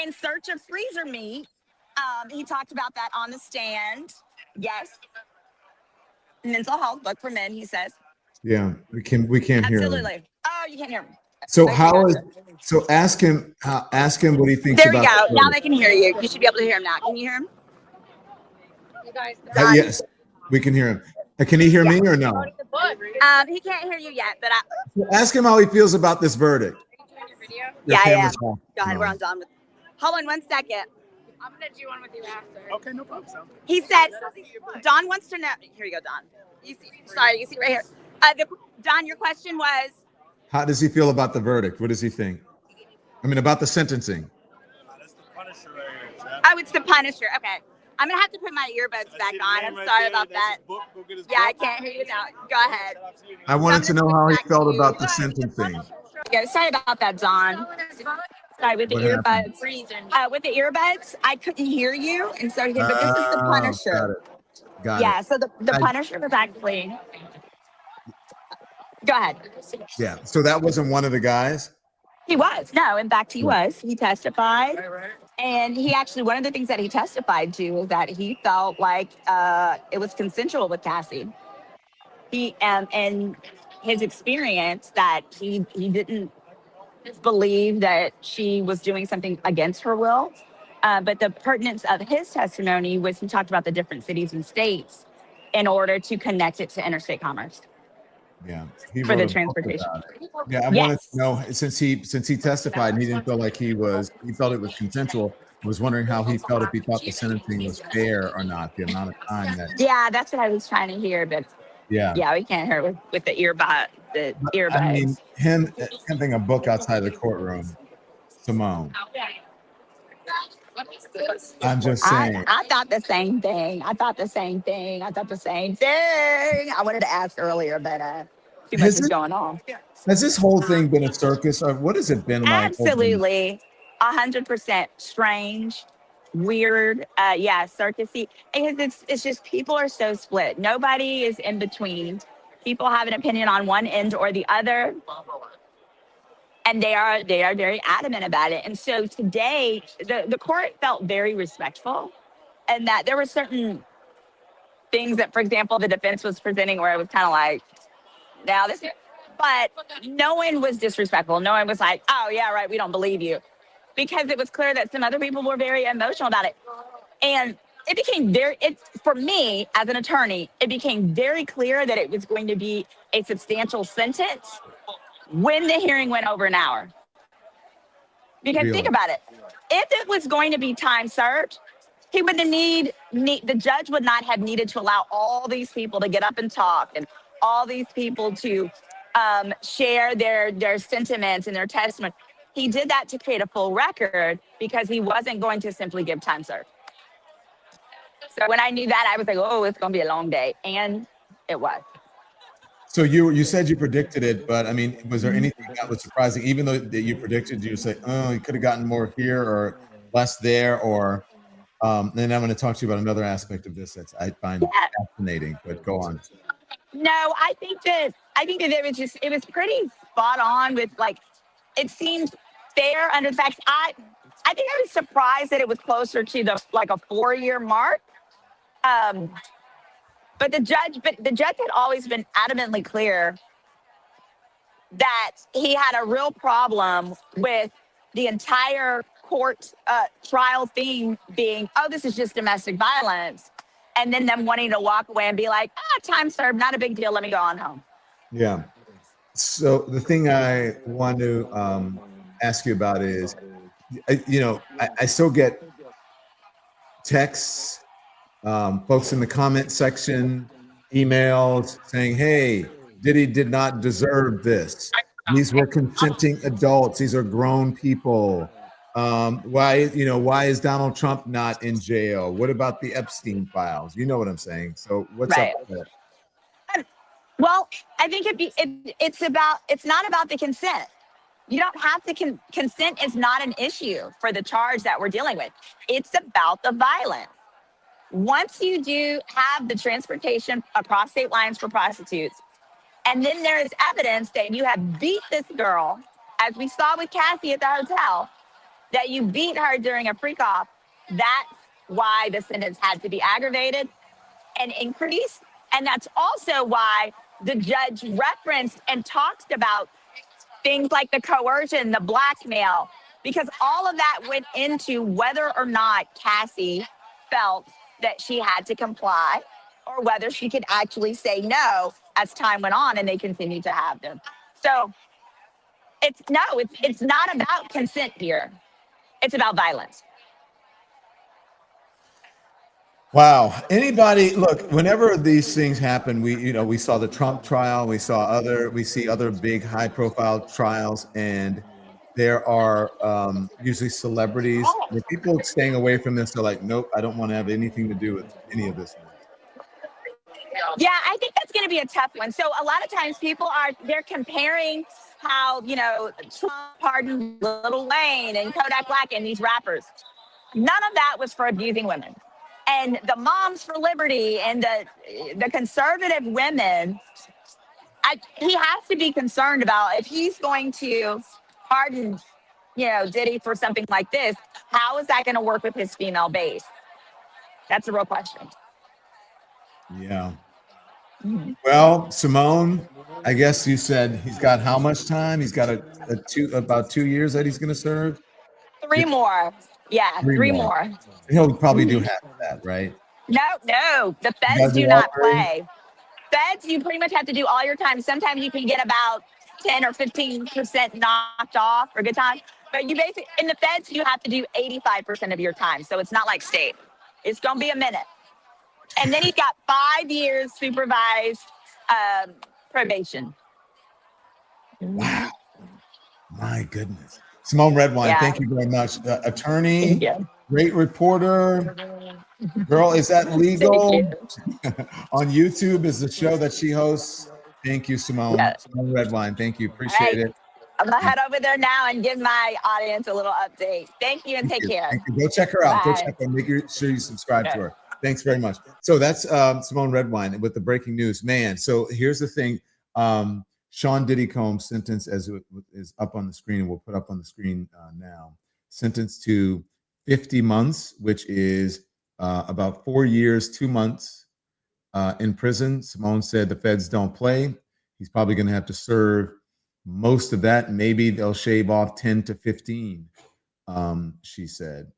In Search of Freezer Meat. He talked about that on the stand. Yes. Mental health book for men, he says. Yeah, we can't hear him. Absolutely. Oh, you can't hear him. So ask him what he thinks. There we go. Now they can hear you. You should be able to hear him now. Can you hear him? Yes, we can hear him. Can he hear me or no? He can't hear you yet, but ask him how he feels about this verdict. Yeah, I am. Go ahead, we're on Don. Hold on 1 second. I'm gonna do one with you after. Okay, no problem. He said, Don wants to know. Here you go, Don. You see right here. Don, your question was. How does he feel about the verdict? What does he think? I mean, about the sentencing. Oh, it's the Punisher. Okay. I'm going to have to put my earbuds back on. I'm sorry about that. Yeah, I can't hear you now. Go ahead. I wanted to know how he felt about the sentencing. Yeah, sorry about that, Don. Sorry, with the earbuds. With the earbuds, I couldn't hear you. And so, but this is the Punisher. Got it. Yeah, so the Punisher was actually. Go ahead. Yeah, so that wasn't one of the guys? He was. No, in fact, he was. He testified. And he actually, one of the things that he testified to is that he felt like it was consensual with Cassie. He and his experience that he didn't believe that she was doing something against her will. But the pertinence of his testimony was he talked about the different cities and states in order to connect it to interstate commerce. Yeah, for the transportation. Yeah, I wanted to know since he testified and he didn't feel like he felt it was consensual. I was wondering how he felt, if he thought the sentencing was fair or not, the amount of time that. Yeah, that's what I was trying to hear, but yeah, we can't hear with the earbud. I mean, him having a book outside of the courtroom, Simone. I'm just saying. I thought the same thing. I wanted to ask earlier, but too much is going on. Has this whole thing been a circus, or what has it been like? Absolutely, 100% strange, weird. Circusy. It's just people are so split. Nobody is in between. People have an opinion on one end or the other. And they are very adamant about it. And so today, the court felt very respectful, and that there were certain things that, for example, the defense was presenting where it was kind of like, now this, but no one was disrespectful. No one was like, oh yeah, right, we don't believe you, because it was clear that some other people were very emotional about it. And it became for me as an attorney, it became very clear that it was going to be a substantial sentence when the hearing went over an hour. Because think about it. If it was going to be time served, he would have the judge would not have needed to allow all these people to get up and talk, and all these people to share their sentiments and their testimony. He did that to create a full record because he wasn't going to simply give time served. So when I knew that, I was like, oh, it's going to be a long day. And it was. So you said you predicted it, but I mean, was there anything that was surprising? Even though that you predicted, you say, oh, you could have gotten more here or less there, or then I'm going to talk to you about another aspect of this that I find fascinating. But go on. No, I think that it was pretty spot on with, like, it seemed fair under the facts. I think I was surprised that it was closer to a 4-year mark. But the judge had always been adamantly clear that he had a real problem with the entire court trial theme being, oh, this is just domestic violence. And then them wanting to walk away and be like, time served, not a big deal. Let me go on home. Yeah. So the thing I want to ask you about is, I still get texts, folks in the comment section, emails saying, hey, Diddy did not deserve this. These were consenting adults. These are grown people. Why is Donald Trump not in jail? What about the Epstein files? You know what I'm saying? So what's up with that? Well, I think it's not about the consent. You don't have to consent is not an issue for the charge that we're dealing with. It's about the violence. Once you do have the transportation across state lines for prostitutes, and then there is evidence that you have beat this girl, as we saw with Cassie at the hotel, that you beat her during a freak off, that's why the sentence had to be aggravated and increased. And that's also why the judge referenced and talked about things like the coercion, the blackmail, because all of that went into whether or not Cassie felt that she had to comply or whether she could actually say no as time went on and they continued to have them. So it's not about consent here. It's about violence. Wow. Anybody look, whenever these things happen, we saw the Trump trial, we see other big high profile trials, and there are usually celebrities. The people staying away from this are like, nope, I don't want to have anything to do with any of this. Yeah, I think that's going to be a tough one. So a lot of times they're comparing how, Trump pardoned Lil Wayne and Kodak Black and these rappers. None of that was for abusing women. And the Moms for Liberty and the conservative women, he has to be concerned about if he's going to pardon, Diddy for something like this, how is that going to work with his female base? That's a real question. Yeah. Well, Simone, I guess you said he's got how much time? He's got about 2 years that he's going to serve? 3 more. Yeah, three more. He'll probably do half of that, right? No. The feds do not play. Feds, you pretty much have to do all your time. Sometimes you can get about 10 or 15% knocked off for good time. But in the feds, you have to do 85% of your time. So it's not like state. It's going to be a minute. And then he's got 5 years supervised probation. Wow. My goodness. Simone Redwine, Thank you very much. Attorney, great reporter. Girl, is that legal? On YouTube is the show that she hosts. Thank you, Simone. Simone Redwine, thank you. Appreciate it. I'm going to head over there now and give my audience a little update. Thank you and take care. Go check her out. Bye. Go check her. Make sure you subscribe to her. Thanks very much. So that's Simone Redwine with the breaking news. Man, so here's the thing. Sean Diddy Combs' sentence, as it is up on the screen, and we'll put up on the screen now, sentenced to 50 months, which is about 4 years, 2 months in prison. Simone said the feds don't play. He's probably going to have to serve most of that. Maybe they'll shave off 10 to 15, she said.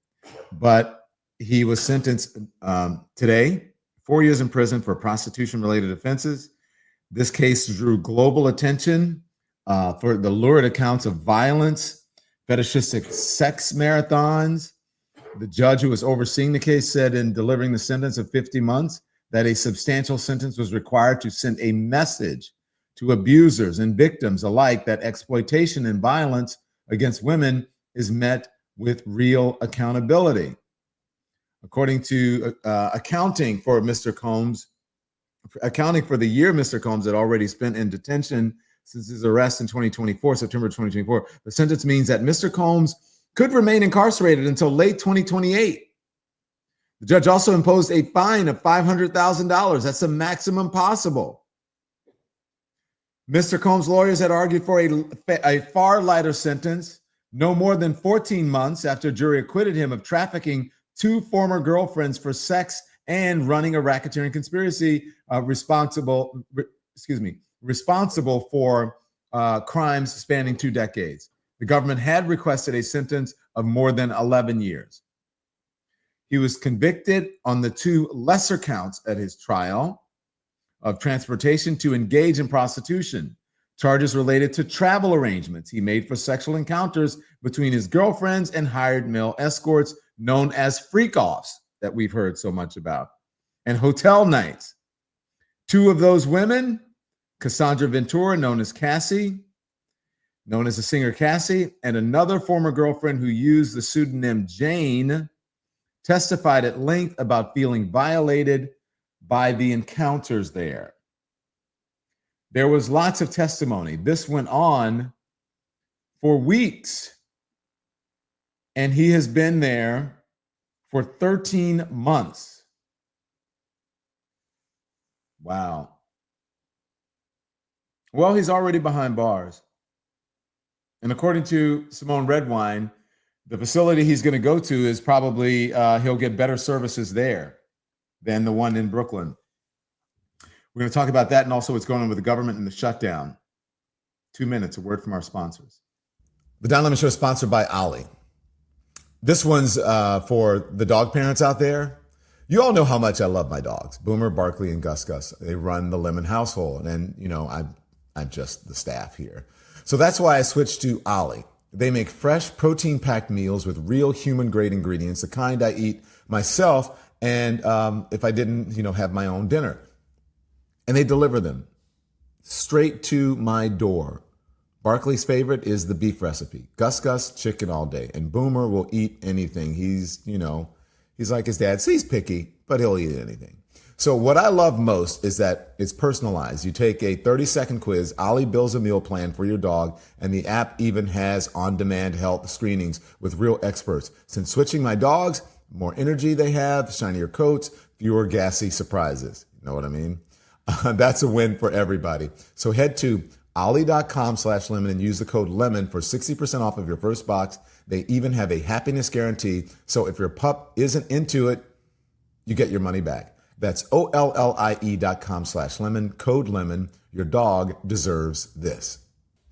But he was sentenced today, 4 years in prison for prostitution-related offenses. This case drew global attention for the lurid accounts of violence, fetishistic sex marathons. The judge who was overseeing the case said in delivering the sentence of 50 months that a substantial sentence was required to send a message to abusers and victims alike that exploitation and violence against women is met with real accountability. According to accounting for the year Mr. Combs had already spent in detention since his arrest in September 2024, the sentence means that Mr. Combs could remain incarcerated until late 2028. The judge also imposed a fine of $500,000. That's the maximum possible. Mr. Combs' lawyers had argued for a far lighter sentence, no more than 14 months after a jury acquitted him of trafficking 2 former girlfriends for sex and running a racketeering conspiracy responsible for crimes spanning 2 decades. The government had requested a sentence of more than 11 years. He was convicted on the 2 lesser counts at his trial of transportation to engage in prostitution, charges related to travel arrangements he made for sexual encounters between his girlfriends and hired male escorts known as freak-offs that we've heard so much about, and hotel nights. 2 of those women, Cassandra Ventura, known as Cassie, known as the singer Cassie, and another former girlfriend who used the pseudonym Jane, testified at length about feeling violated by the encounters there. There was lots of testimony. This went on for weeks, and he has been there for 13 months. Wow. Well, he's already behind bars. And according to Simone Redwine, the facility he's going to go to is probably, he'll get better services there than the one in Brooklyn. We're going to talk about that and also what's going on with the government and the shutdown. 2 minutes, a word from our sponsors. The Don Lemon Show is sponsored by Ollie. This one's for the dog parents out there. You all know how much I love my dogs, Boomer, Barkley, and Gus Gus. They run the Lemon household, and you know I'm just the staff here. So that's why I switched to Ollie. They make fresh, protein-packed meals with real human-grade ingredients, the kind I eat myself, and if I didn't, have my own dinner. And they deliver them straight to my door. Barkley's favorite is the beef recipe. Gus Gus, chicken all day. And Boomer will eat anything. He's like his dad. So he's picky, but he'll eat anything. So what I love most is that it's personalized. You take a 30-second quiz, Ollie builds a meal plan for your dog, and the app even has on-demand health screenings with real experts. Since switching my dogs, more energy they have, shinier coats, fewer gassy surprises. You know what I mean? That's a win for everybody. So head to ollie.com/lemon and use the code LEMON for 60% off of your first box. They even have a happiness guarantee. So if your pup isn't into it, you get your money back. That's OLLIE.com/lemon, code LEMON. Your dog deserves this.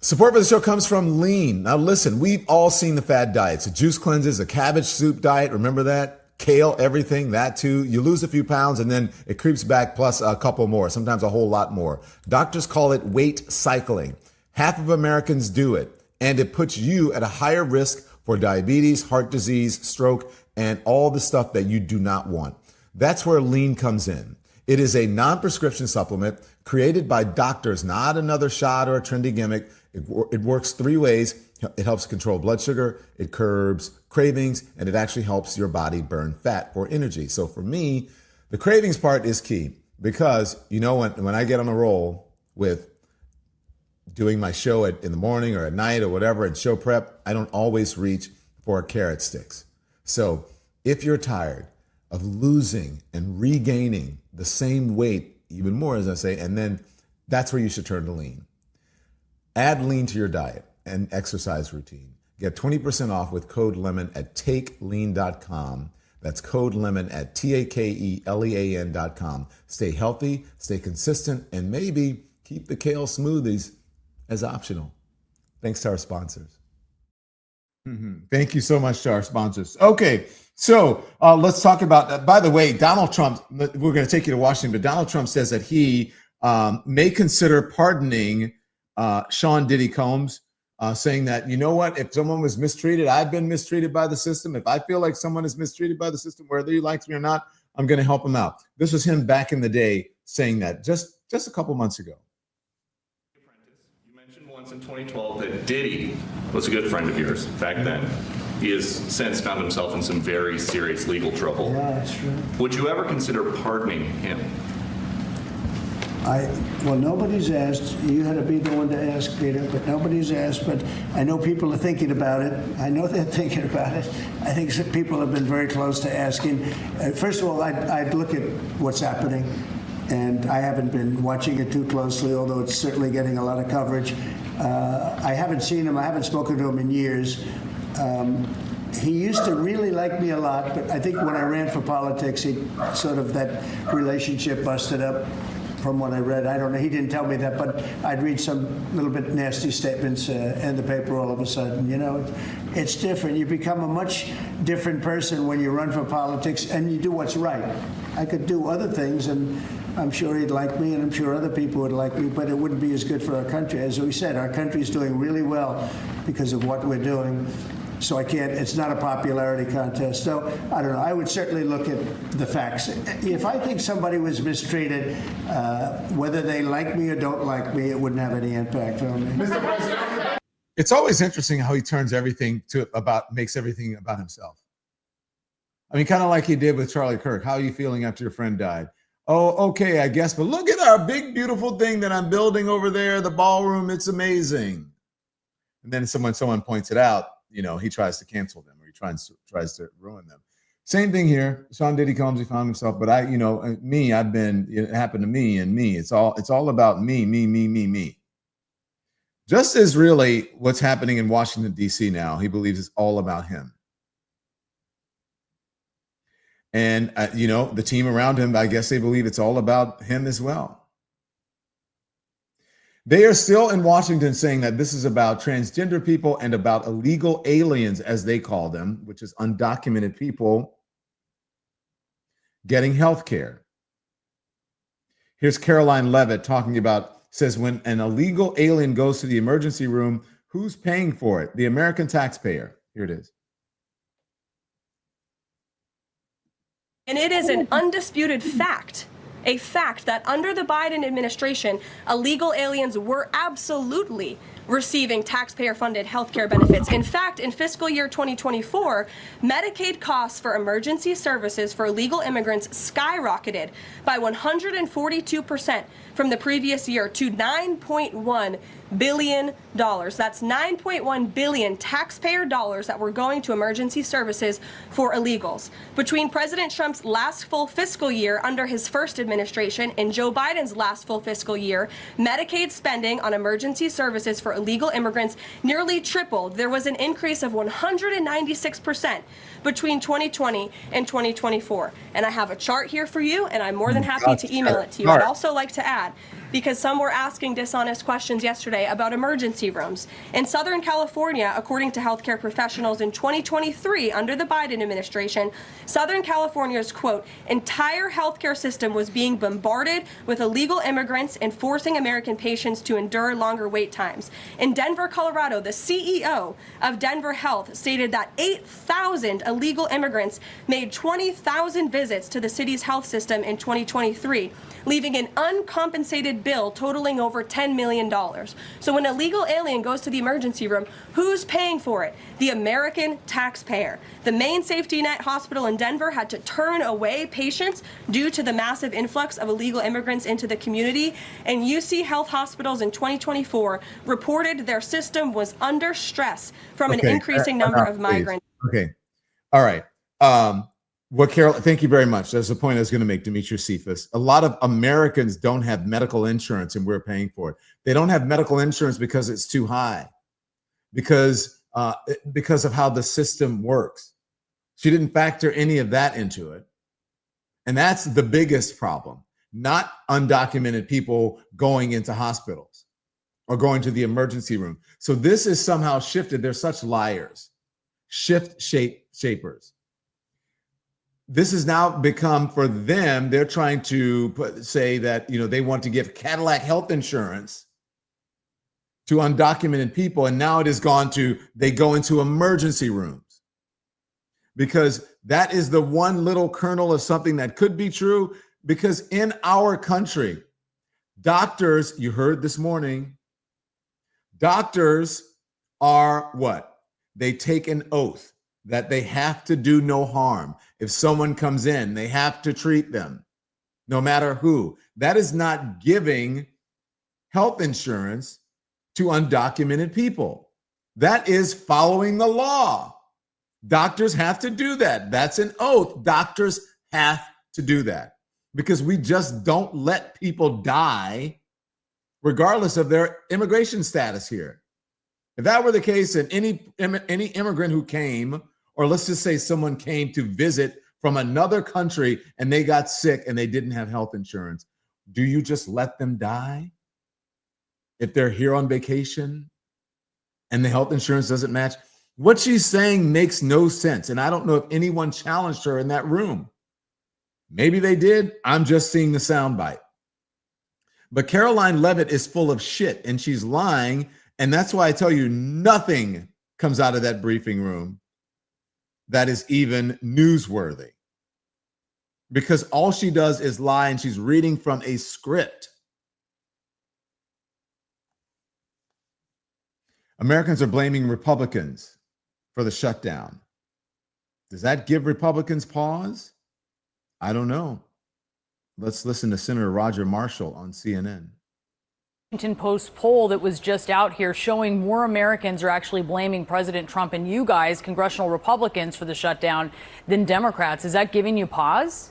Support for the show comes from Lean. Now listen, we've all seen the fad diets, the juice cleanses, the cabbage soup diet. Remember that? Kale, everything, that too. You lose a few pounds and then it creeps back plus a couple more, sometimes a whole lot more. Doctors call it weight cycling. Half of Americans do it, and it puts you at a higher risk for diabetes, heart disease, stroke, and all the stuff that you do not want. That's where Lean comes in. It is a non-prescription supplement created by doctors, not another shot or a trendy gimmick. It works 3 ways. It helps control blood sugar, it curbs cravings, and it actually helps your body burn fat for energy. So for me, the cravings part is key because, when I get on a roll with doing my show in the morning or at night or whatever and show prep, I don't always reach for carrot sticks. So if you're tired of losing and regaining the same weight, even more, as I say, and then that's where you should turn to Lean. Add Lean to your diet and exercise routine. Get 20% off with code LEMON at takelean.com. That's code LEMON at takelean.com. Stay healthy, stay consistent, and maybe keep the kale smoothies as optional. Thanks to our sponsors. Thank you so much to our sponsors. Okay, so let's talk about, by the way, Donald Trump, we're going to take you to Washington, but Donald Trump says that he may consider pardoning Sean Diddy Combs, saying that, if someone was mistreated, I've been mistreated by the system. If I feel like someone is mistreated by the system, whether he likes me or not, I'm going to help him out. This was him back in the day saying that just a couple months ago. You mentioned once in 2012 that Diddy was a good friend of yours back then. He has since found himself in some very serious legal trouble. Yeah, that's true. Would you ever consider pardoning him? Well, nobody's asked. You had to be the one to ask, Peter, but nobody's asked. But I know people are thinking about it. I know they're thinking about it. I think some people have been very close to asking. First of all, I'd look at what's happening, and I haven't been watching it too closely, although it's certainly getting a lot of coverage. I haven't seen him. I haven't spoken to him in years. he used to really like me a lot, but I think when I ran for politics, that relationship busted up from what I read. I don't know. He didn't tell me that, but I'd read some little bit nasty statements in the paper all of a sudden. It's different. You become a much different person when you run for politics and you do what's right. I could do other things, and I'm sure he'd like me, and I'm sure other people would like me, but it wouldn't be as good for our country. As we said, our country's doing really well because of what we're doing. So it's not a popularity contest. So I don't know. I would certainly look at the facts. If I think somebody was mistreated, whether they like me or don't like me, it wouldn't have any impact on me. Mr. President. It's always interesting how he turns makes everything about himself. I mean, kind of like he did with Charlie Kirk. How are you feeling after your friend died? Oh, okay, I guess. But look at our big, beautiful thing that I'm building over there, the ballroom. It's amazing. And then someone points it out. He tries to cancel them, or he tries to ruin them. Same thing here. Sean Diddy Combs, he found himself, but it happened to me and me. It's all about me. Just as really what's happening in Washington, D.C. now, he believes it's all about him. And, the team around him, I guess they believe it's all about him as well. They are still in Washington saying that this is about transgender people and about illegal aliens, as they call them, which is undocumented people getting health care. Here's Caroline Levitt says when an illegal alien goes to the emergency room, who's paying for it? The American taxpayer. Here it is. And it is an undisputed fact, a fact that under the Biden administration, illegal aliens were absolutely receiving taxpayer-funded healthcare benefits. In fact, in fiscal year 2024, Medicaid costs for emergency services for illegal immigrants skyrocketed by 142% from the previous year to $9.1 billion. That's $9.1 billion taxpayer dollars that were going to emergency services for illegals. Between President Trump's last full fiscal year under his first administration and Joe Biden's last full fiscal year, Medicaid spending on emergency services for illegal immigrants nearly tripled. There was an increase of 196% between 2020 and 2024. And I have a chart here for you, and I'm more than happy to email it to you. I'd also like to add, because some were asking dishonest questions yesterday about emergency rooms. In Southern California, according to healthcare professionals in 2023 under the Biden administration, Southern California's, quote, entire healthcare system was being bombarded with illegal immigrants and forcing American patients to endure longer wait times. In Denver, Colorado, the CEO of Denver Health stated that 8,000 illegal immigrants made 20,000 visits to the city's health system in 2023, leaving an uncompensated bill totaling over $10 million. So when an illegal alien goes to the emergency room, who's paying for it? The American taxpayer. The main safety net hospital in Denver had to turn away patients due to the massive influx of illegal immigrants into the community. And UC Health hospitals in 2024 reported their system was under stress from an increasing number of migrants. Okay. All right. Carol, thank you very much. That's the point I was going to make, Demetrius Cephas. A lot of Americans don't have medical insurance, and we're paying for it. They don't have medical insurance because it's too high, because of how the system works. She didn't factor any of that into it. And that's the biggest problem, not undocumented people going into hospitals or going to the emergency room. So this is somehow shifted. They're such liars, shapers. This has now become, for them, they're trying to say that, they want to give Cadillac health insurance to undocumented people. And now it has gone to, they go into emergency rooms, because that is the one little kernel of something that could be true. Because in our country, doctors, you heard this morning, doctors are what? They take an oath that they have to do no harm. If someone comes in, they have to treat them, no matter who. That is not giving health insurance to undocumented people. That is following the law. Doctors have to do that. That's an oath. Doctors have to do that, because we just don't let people die regardless of their immigration status here. If that were the case, and any immigrant who came, or let's just say someone came to visit from another country and they got sick and they didn't have health insurance, do you just let them die if they're here on vacation and the health insurance doesn't match? What she's saying makes no sense. And I don't know if anyone challenged her in that room. Maybe they did. I'm just seeing the soundbite. But Caroline Leavitt is full of shit and she's lying. And that's why I tell you, nothing comes out of that briefing room that is even newsworthy. Because all she does is lie and she's reading from a script. Americans are blaming Republicans for the shutdown. Does that give Republicans pause? I don't know. Let's listen to Senator Roger Marshall on CNN. Washington Post poll that was just out here showing more Americans are actually blaming President Trump and you guys, congressional Republicans, for the shutdown than Democrats. Is that giving you pause?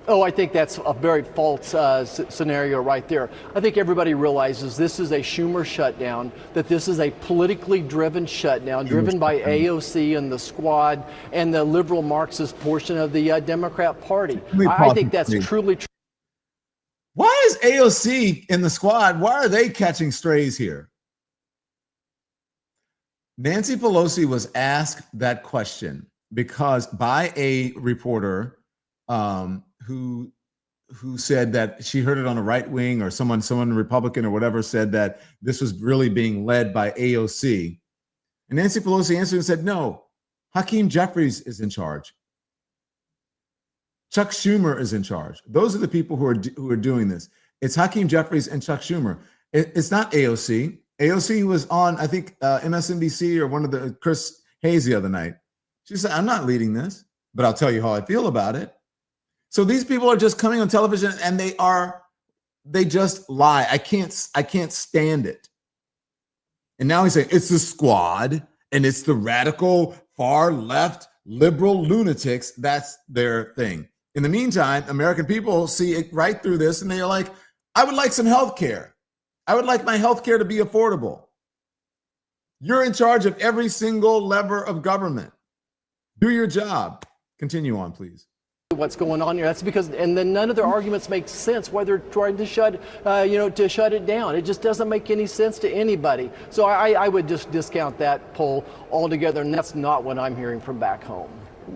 Oh, I think that's a very false scenario right there. I think everybody realizes this is a Schumer shutdown, that this is a politically driven shutdown, driven by AOC and the squad and the liberal Marxist portion of the Democrat Party. I think that's truly true. Why is AOC in the squad? Why are they catching strays here? Nancy Pelosi was asked that question because by a reporter who said that she heard it on a right wing, or someone Republican or whatever said that this was really being led by AOC. And Nancy Pelosi answered and said, no, Hakeem Jeffries is in charge. Chuck Schumer is in charge. Those are the people who are doing this. It's Hakeem Jeffries and Chuck Schumer. It's not AOC. AOC was on, I think, MSNBC or one of the Chris Hayes the other night. She said, I'm not leading this, but I'll tell you how I feel about it. So these people are just coming on television and they just lie. I can't stand it. And now he's saying it's the squad and it's the radical far left liberal lunatics. That's their thing. In the meantime, American people see it right through this and they're like, I would like some health care. I would like my health care to be affordable. You're in charge of every single lever of government. Do your job. Continue on, please. What's going on here? That's because, and then none of their arguments make sense why they're trying to shut it down. It just doesn't make any sense to anybody. So I would just discount that poll altogether, and that's not what I'm hearing from back home.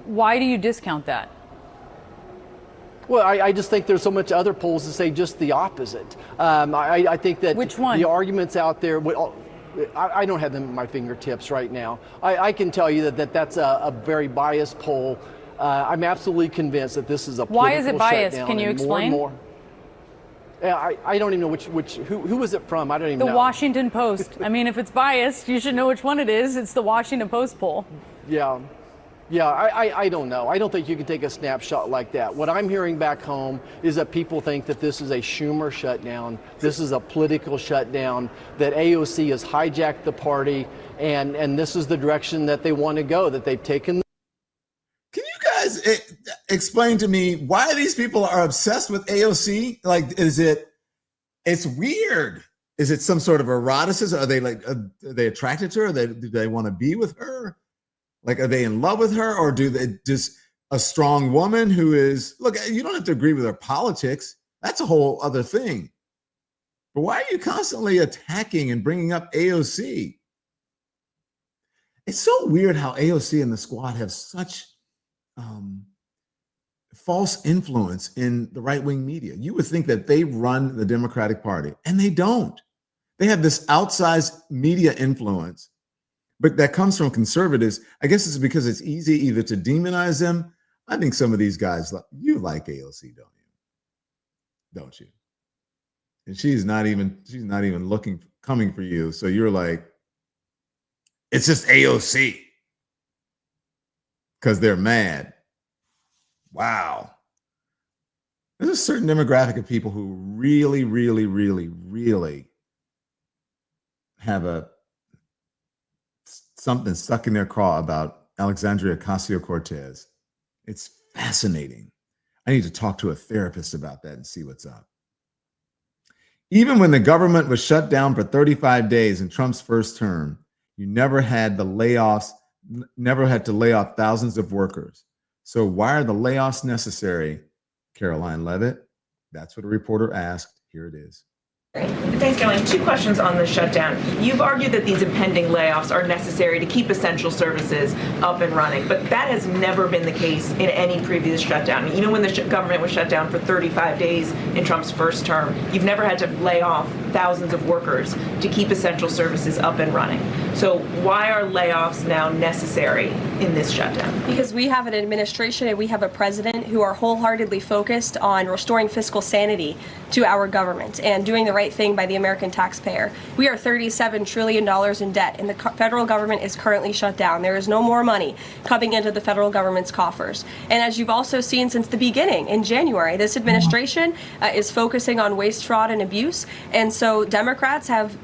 Why do you discount that? Well, I just think there's so much other polls that say just the opposite. I think that which one? The arguments out there, I don't have them at my fingertips right now. I can tell you that's a very biased poll. I'm absolutely convinced that this is a political shutdown. Why is it biased? Can you explain? More. I don't even know who was it from? I don't even know. The Washington Post. I mean, if it's biased, you should know which one it is. It's the Washington Post poll. Yeah. I don't know. I don't think you can take a snapshot like that. What I'm hearing back home is that people think that this is a Schumer shutdown. This is a political shutdown, that AOC has hijacked the party, and this is the direction that they want to go, that they've taken. Can you guys explain to me why these people are obsessed with AOC? Like, it's weird. Is it some sort of eroticism? Are they attracted to her? Do they want to be with her? Like, are they in love with her, or do they just a strong woman who is, look, you don't have to agree with her politics. That's a whole other thing. But why are you constantly attacking and bringing up AOC? It's so weird how AOC and the squad have such false influence in the right-wing media. You would think that they run the Democratic Party, and they don't. They have this outsized media influence, but that comes from conservatives. I guess it's because it's easy either to demonize them. I think some of these guys, you like AOC, don't you? Don't you? And she's not even coming for you. So you're like, it's just AOC. Because they're mad. Wow. There's a certain demographic of people who really, really, really, really have something stuck in their craw about Alexandria Ocasio-Cortez. It's fascinating. I need to talk to a therapist about that and see what's up. Even when the government was shut down for 35 days in Trump's first term, you never had the layoffs never had to lay off thousands of workers. So why are the layoffs necessary, Caroline Levitt? That's what a reporter asked. Here it is. Thanks, Caroline. 2 questions on the shutdown. You've argued that these impending layoffs are necessary to keep essential services up and running, but that has never been the case in any previous shutdown. Even when the government was shut down for 35 days in Trump's first term, you've never had to lay off thousands of workers to keep essential services up and running. So why are layoffs now necessary in this shutdown? Because we have an administration and we have a president who are wholeheartedly focused on restoring fiscal sanity to our government and doing the right thing by the American taxpayer. We are $37 trillion in debt, and the federal government is currently shut down. There is no more money coming into the federal government's coffers. And as you've also seen since the beginning, in January, this administration is focusing on waste, fraud, and abuse. And so Democrats have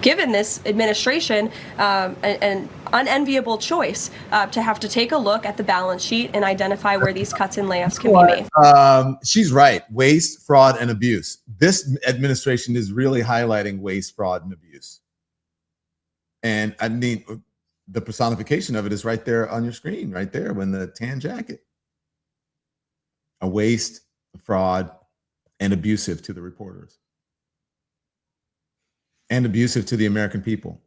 given this administration an unenviable choice to have to take a look at the balance sheet and identify where these cuts and layoffs can be made. She's right. Waste, fraud, and abuse. This administration is really highlighting waste, fraud, and abuse. And I mean, the personification of it is right there on your screen, right there, when the tan jacket. A waste, fraud, and abusive to the reporters. And abusive to the American people.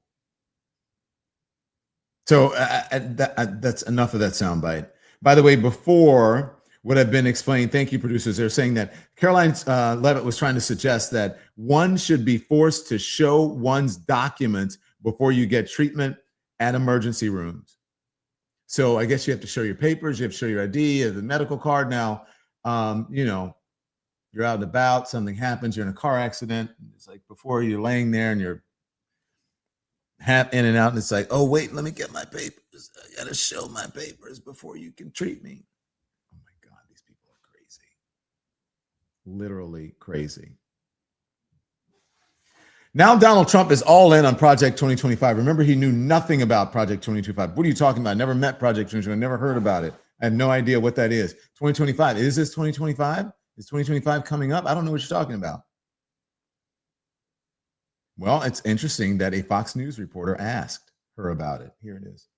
So that's enough of that soundbite. By the way, before what I've been explaining, thank you, producers. They're saying that Caroline Levitt was trying to suggest that one should be forced to show one's documents before you get treatment at emergency rooms. So I guess you have to show your papers, you have to show your ID, you have the medical card now. You're out and about, something happens, you're in a car accident. It's like before you're laying there and you're half in and out, and it's like, oh, wait, let me get my papers. I got to show my papers before you can treat me. Oh my God, these people are crazy. Literally crazy. Now Donald Trump is all in on Project 2025. Remember, he knew nothing about Project 2025. What are you talking about? I never met Project 2025. Never heard about it. I have no idea what that is. 2025. Is this 2025? Is 2025 coming up? I don't know what you're talking about. Well, it's interesting that a Fox News reporter asked her about it. Here it is.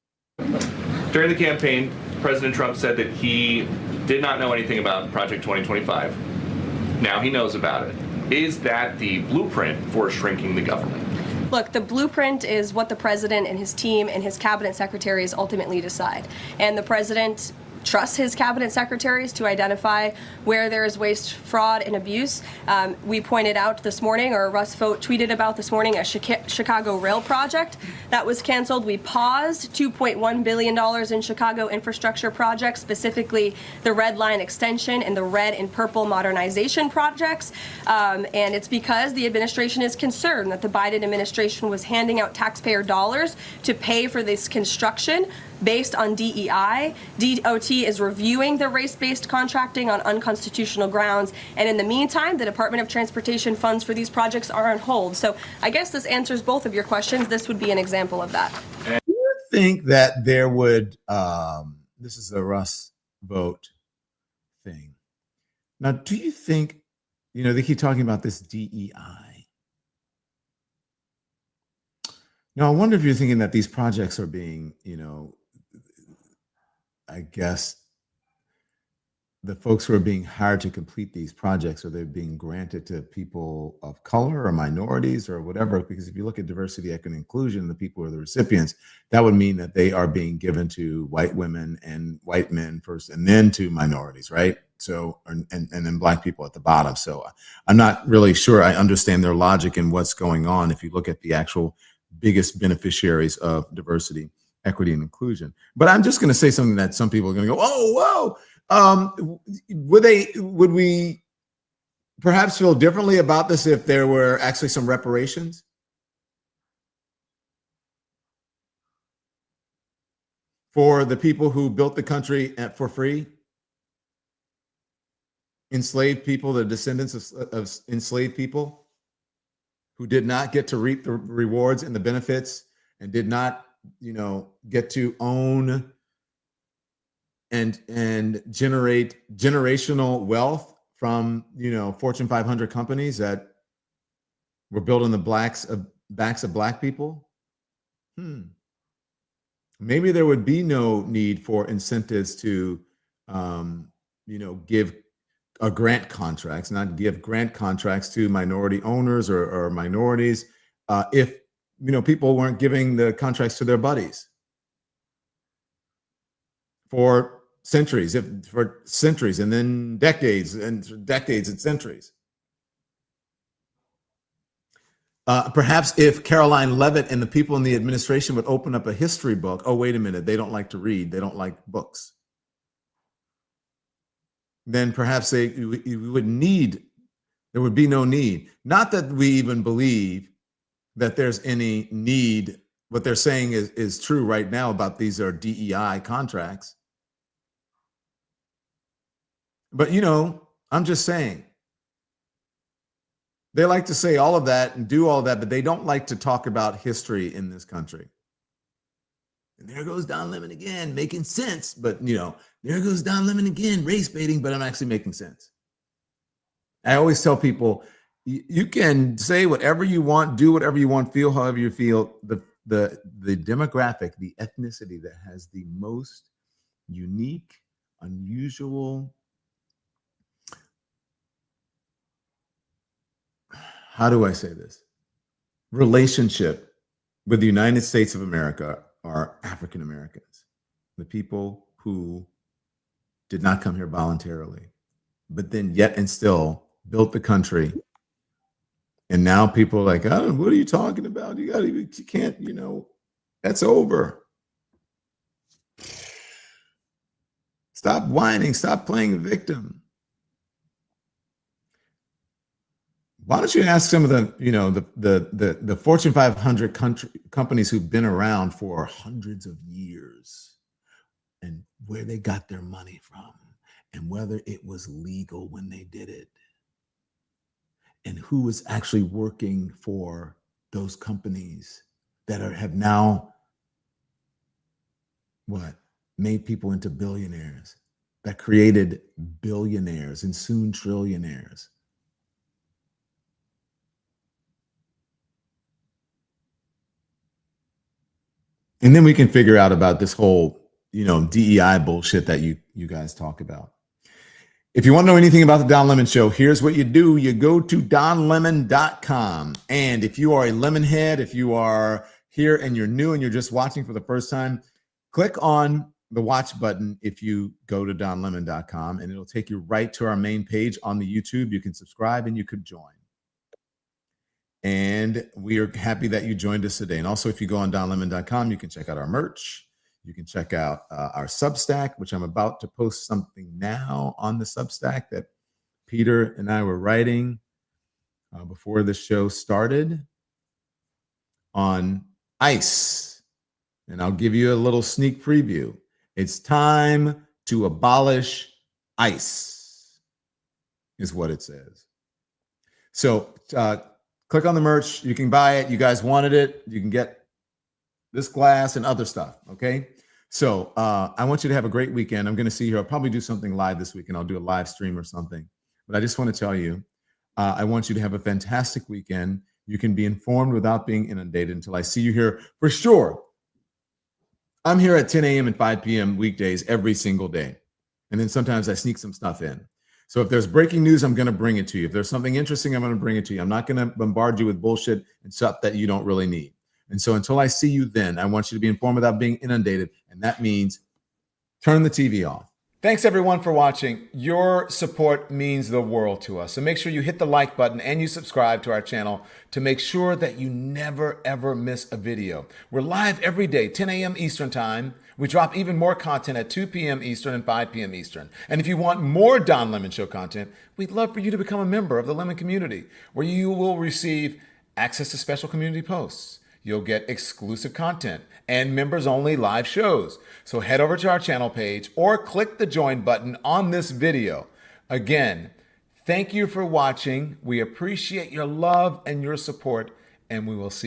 During the campaign, President Trump said that he did not know anything about Project 2025. Now he knows about it. Is that the blueprint for shrinking the government? Look, the blueprint is what the president and his team and his cabinet secretaries ultimately decide. And the president trusts his cabinet secretaries to identify where there is waste, fraud, and abuse. We pointed out this morning, or Russ Vogt tweeted about this morning, a Chicago rail project that was canceled. We paused $2.1 billion in Chicago infrastructure projects, specifically the Red Line extension and the red and purple modernization projects. And it's because the administration is concerned that the Biden administration was handing out taxpayer dollars to pay for this construction based on DEI. DOT is reviewing the race-based contracting on unconstitutional grounds. And in the meantime, the Department of Transportation funds for these projects are on hold. So I guess this answers both of your questions. This would be an example of that. Do you think that there would, this is the Russ Vogt thing. Now, do you think, they keep talking about this DEI. Now, I wonder if you're thinking that these projects are being, I guess the folks who are being hired to complete these projects, are they being granted to people of color or minorities or whatever? Because if you look at diversity, equity, and inclusion, the people who are the recipients, that would mean that they are being given to white women and white men first, and then to minorities, right? So, and then Black people at the bottom. So I'm not really sure I understand their logic and what's going on if you look at the actual biggest beneficiaries of diversity, equity, and inclusion. But I'm just going to say something that some people are going to go, oh, whoa. Would we perhaps feel differently about this if there were actually some reparations? For the people who built the country for free? Enslaved people, the descendants of enslaved people who did not get to reap the rewards and the benefits and did not get to own and generate generational wealth from, Fortune 500 companies that were built on the backs of Black people. maybe there would be no need for incentives to, give grant contracts, not give grant contracts to minority owners or minorities, if people weren't giving the contracts to their buddies for centuries, and then decades and centuries. Perhaps if Caroline Levitt and the people in the administration would open up a history book. Oh, wait a minute, they don't like to read. They don't like books. Then perhaps there would be no need. Not that we even believe that there's any need. What they're saying is true right now about these are DEI contracts. But, I'm just saying. They like to say all of that and do all of that, but they don't like to talk about history in this country. And there goes Don Lemon again, making sense. But, there goes Don Lemon again, race baiting, but I'm actually making sense. I always tell people, you can say whatever you want, do whatever you want, feel however you feel. The demographic, the ethnicity that has the most unique, unusual, how do I say this? Relationship with the United States of America are African Americans, the people who did not come here voluntarily, but then yet and still built the country. And now people are like, oh, what are you talking about? You can't, that's over. Stop whining. Stop playing the victim. Why don't you ask some of the Fortune 500 companies who've been around for hundreds of years and where they got their money from and whether it was legal when they did it and who was actually working for those companies that have now made people into billionaires, that created billionaires and soon trillionaires. And then we can figure out about this whole, DEI bullshit that you guys talk about. If you want to know anything about the Don Lemon Show, here's what you do. You go to donlemon.com. And if you are a Lemonhead, if you are here and you're new and you're just watching for the first time, click on the watch button if you go to donlemon.com, and it'll take you right to our main page on the YouTube. You can subscribe and you could join. And we are happy that you joined us today. And also, if you go on donlemon.com, you can check out our merch. You can check out our Substack, which I'm about to post something now on the Substack that Peter and I were writing before the show started on ICE. And I'll give you a little sneak preview. It's time to abolish ICE, is what it says. So, click on the merch. You can buy it. You guys wanted it. You can get this glass and other stuff. Okay. So I want you to have a great weekend. I'm going to see you. I'll probably do something live this weekend. I'll do a live stream or something. But I just want to tell you, I want you to have a fantastic weekend. You can be informed without being inundated until I see you here for sure. I'm here at 10 a.m. and 5 p.m. weekdays every single day. And then sometimes I sneak some stuff in. So if there's breaking news, I'm going to bring it to you. If there's something interesting, I'm going to bring it to you. I'm not going to bombard you with bullshit and stuff that you don't really need. And so until I see you then, I want you to be informed without being inundated. And that means turn the TV off. Thanks everyone for watching. Your support means the world to us. So make sure you hit the like button and you subscribe to our channel to make sure that you never ever miss a video. We're live every day, 10 a.m. Eastern time. We drop even more content at 2 p.m. Eastern and 5 p.m. Eastern. And if you want more Don Lemon Show content, we'd love for you to become a member of the Lemon community, where you will receive access to special community posts. You'll get exclusive content and members-only live shows. So head over to our channel page or click the join button on this video. Again, thank you for watching. We appreciate your love and your support, and we will see you.